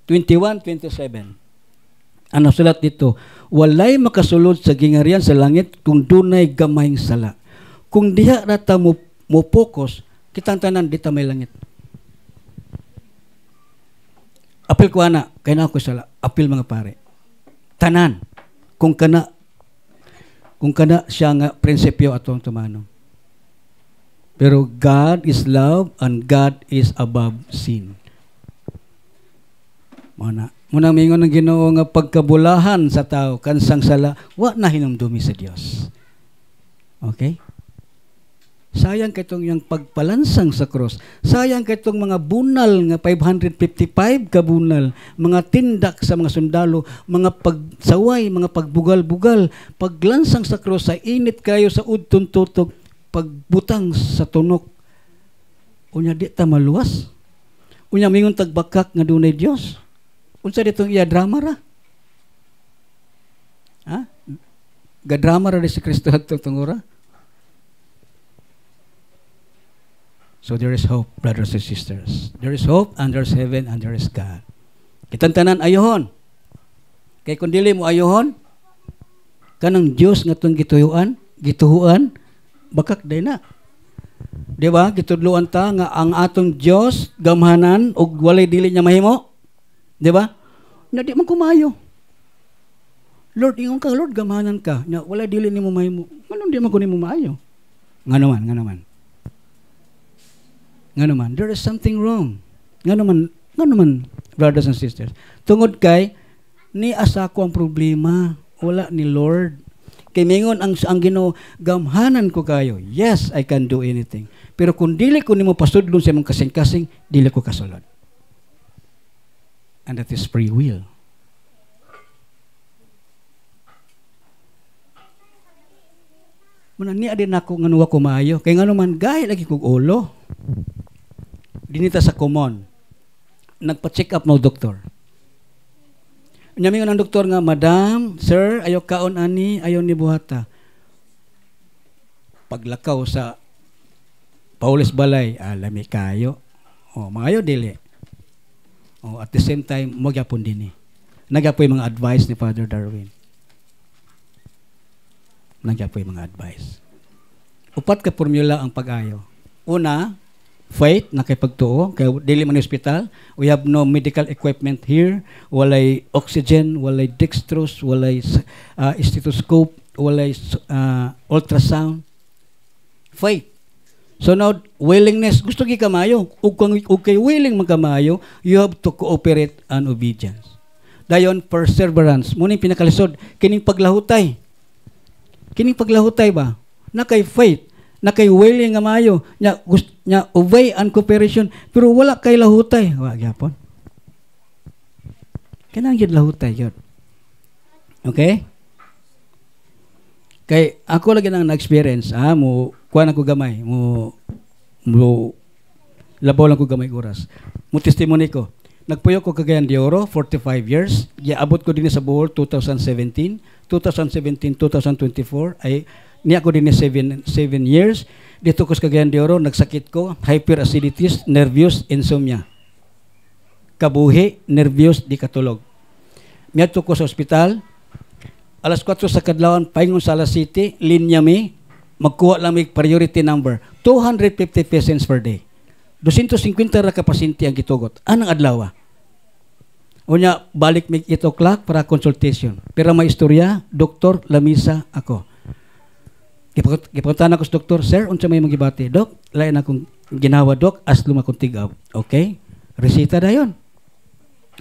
21:27. Ang nasulat dito, walay makasulod sa gingarian sa langit kung dunay gamayng sala. Kung diha rata mo focus, kitang tanan dita may langit. Apil ko ana, kaya na ako sala. Apil mga pare. Tanan. Kung kana siya nga prinsipyo atong tumano. Pero God is love and God is above sin. Muna mingon ng Ginoo nga pagkabulahan sa tao kansang sala wa na hinumdumi sa Dios. Okay? Sayang kitong yung pagpalansang sa cross. Sayang kitong mga bunal nga 555 ka bunal, mga tindak sa mga sundalo, mga pagsaway, mga pagbugal-bugal, paglansang sa cross sa init kayo sa udton tutok, pagbutang sa tunok. Unya di ta maluwas. Unya mingon tagbakak nga dunay Dios. Unsa ditong iya drama ra? Ha? Gadrama ra si Kristo adto tungora. So there is hope, brothers and sisters. There is hope, and there is heaven, and there is God. Kitang tanan ayohon. Kay kung dili mo ayohon, kanang Dios nga tong gituhuan, bakak day na. Di ba? Gitudloan ta nga ang atong Dios gamhanan ug walay dili niya mahimo. Di ba? Na di man kumayo. Lord, ingon ka, Lord, gamhanan ka. Na walay dili nimo mahimo. Nganong di man ko nimo maayo? Nga naman. There is something wrong. Nga naman, brothers and sisters. Tungod kay, ni asa ko ang problema. Wala ni Lord. Kay mingon ang Ginoo, gamhanan ko kayo. Yes, I can do anything. Pero kung dili ko nimo pasudlon sa imong kasing-kasing, dili ko kasulod. And that is free will. Muna niya din ako nganuwa ko maayo. Kaya nga naman, gaya lagi kong ulo. Dinita sa common. Nagpa-check up mo doktor. Mingon ang doktor nga, Madam, Sir, ayaw kaon ani, ayaw ni buhata. Paglakaw sa Paulis Balay, lami kayo. Maayo dili. At the same time, magyapon din Nagyapoy mga advice ni Father Darwin. Nagyapoy mga advice. Upat ka formula ang pag-ayo. Una, faith, nakipagtuo, kaya dili man hospital, we have no medical equipment here, walay oxygen, walay dextrose, walay stethoscope, walay ultrasound. Faith. So now, willingness, gusto gi kamayo, ug kay willing magkamayo, you have to cooperate and obedience. Dayon, perseverance, muning pinakalisod, kining paglahutay. Kining paglahutay ba? Na kay faith, na kay willing nga maayo, nya obey and cooperation, pero wala kay lahutay. Wa gyapon. Kanang gyud lahutay gyud. Okay? Kay ako lagi nang na-experience, mo kuan ako gamay, mo labaw lang ko gamay oras. Mo testimony ko. Nagpuyo ko Cagayan de Oro 45 years. Giabot ko din sa Bohol 2017, 2024 ay niya ko din 7 years. Dito ko sa Cagayan de Oro, nagsakit ko, hyperaciditis, nervous, insomnia. Kabuhi, nervous, di katulog. Miyadto ko sa ospital, alas 4 sa kadlawon, paingon sa alas City, linya mi, magkuha lang may priority number, 250 patients per day. 250 ra ka pasyente ang gitugot. Anong adlaw? Unya, balik mig 8 o'clock para consultation. Pero may istorya, doktor, lamisa ako. Gipuntahan ako sa doktor, sir, unsa may magibati? Dok, lain akong ginawa, dok, aslum akong tigaw. Okay? Resita na yun.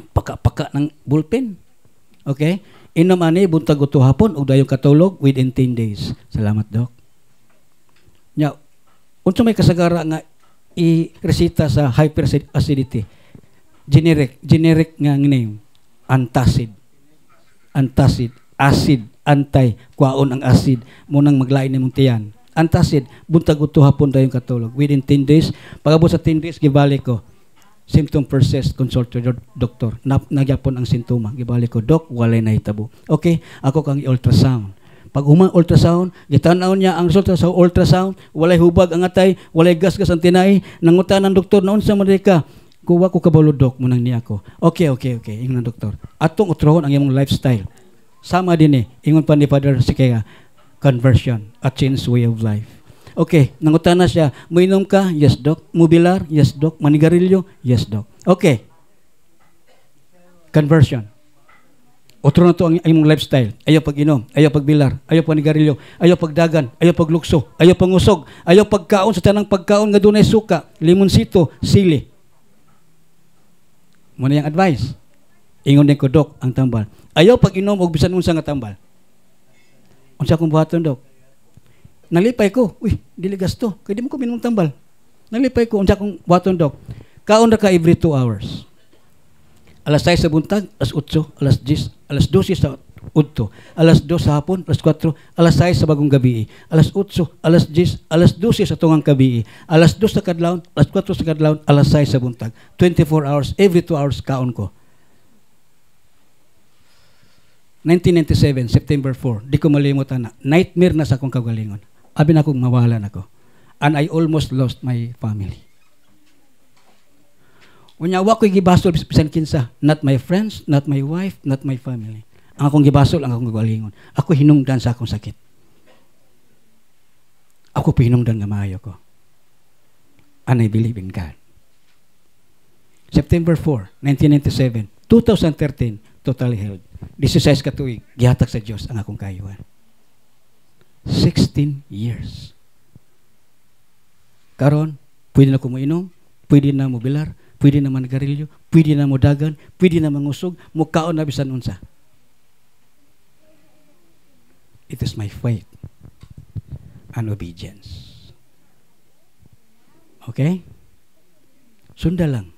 Paka-paka ng bullpen. Okay? Inom ani, buntag uto hapon, ug dayong katulog within 10 days. Salamat, dok. Nya, unsa may kasagara nga i-resita sa hyperacidity? Generic nga name. Antacid, acid, antay, kwaon ang acid, munang maglain nimong tiyan. Antacid, buntag uto hapon dayong katulog. Within 10 days, pagabot sa 10 days, gibalik ko. Symptom persist, consult your doctor. Nagyapon ang sintoma. Gibalik ko, Dok, walay nahitabo. Okay, ako kang ultrasound. Pag umang ultrasound, gitanaw niya ang resulta sa ultrasound, walay hubag ang atay, walay gasgas ang tinay, nangutan ng doktor, naon sa Amerika, kuha ko kabalo, Dok, munang niya ako. Okay, ingon ng doktor. Atong utrohon ang imong lifestyle. Sama din ingon pa ni Father Sikaya, conversion, a change way of life. Okay, nangutan na siya, muinom ka? Yes, Dok. Mubilar? Yes, Dok. Manigarilyo? Yes, Dok. Okay. Conversion. Otro na to ang imong lifestyle. Ayaw pag-inom, ayaw pagbilar, ayaw panigarilyo, ayaw pagdagan, ayaw paglukso, ayaw pangusog, ayaw pagkaon sa tanang pagkaon nga dunay suka, limonsito, sili. Muna yung advice. Ingon din ko, Dok, ang tambal. Ayaw pag-inom og bisan unsa nga tambal. Unsa akong buhaton, Dok? Nalipay ko. Uy, dili gasto. Kaya di mo ko minum tambal. Nalipay ko. Unsa akong buhaton, Dok? Kaon na ka every 2 hours. Alas 6 sa buntag, alas 8, alas 10, alas 12 sa udto, alas 2 sa hapon, alas 4, alas 6 sa bagong gabi, alas 8, alas 10, alas 12 sa tungang gabi, alas 2 sa kadlawon, alas 4 sa kadlawon, alas 6 sa buntag. 24 hours, every 2 hours kaon ko. 1997, September 4, di ko malimot na. Nightmare na sa akong kagalingon. Abi na akong mawalan ako. And I almost lost my family. Unya, wa ko'y gibasol bisan kinsa. Not my friends, not my wife, not my family. Ang akong gibasol, ang akong kagalingon. Ako hinungdan sa akong sakit. Ako hinungdan nga maayo ko. And I believe in God. September 4, 1997, 2013, totally healed. 16 katuig, gihatag sa Diyos ang akong kayuhan. 16 years. Karon, pwede na ko moinom, pwede na mo bilar, pwede na manigarilyo, pwede na mo dagan, pwede na mangusog, mukaon na bisan unsa. It is my faith and obedience. Okay? Sunda lang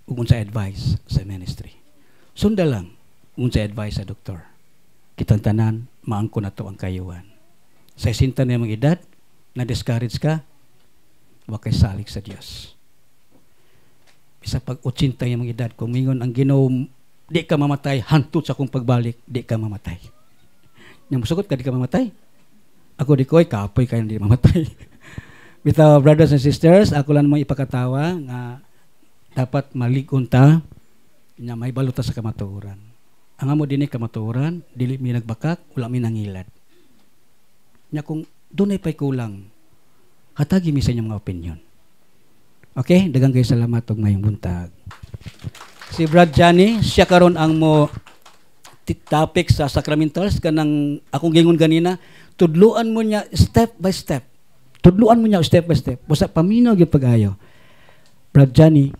ug unsa advice sa ministry. Sunda lang unsa advice sa doktor. Kitang tanan, maangko na to ang kayuhan. Sa 60 na yung edad, na-discourage ka, wag kay salik sa Diyos. Isa pag 80 yung edad, kung mingon ang Ginoo, di ka mamatay, hantod sa akong pagbalik, di ka mamatay. Nang musugot ka, di ka mamatay. Ako di ko, kapoy ka, hindi mamatay. Bitaw, brothers and sisters, ako lang mo ipakatawa nga dapat malikon ta na may baluta sa kamatuoran. Ang amo din kamatuoran, dili mi nagbakak, wala mi nangilad. Nya kung dunay pay kulang, hatagi mi sa inyong mga opinion. Okay? Daghang kayo salamat og mayong buntag. Si Brad Johnny, siya karon ang mo topic sa sacramentals kanang akong gingon ganina, tudluan mo niya step by step. Tudluan mo niya step by step. Basta paminaw gyud pag-ayo. Brad Johnny,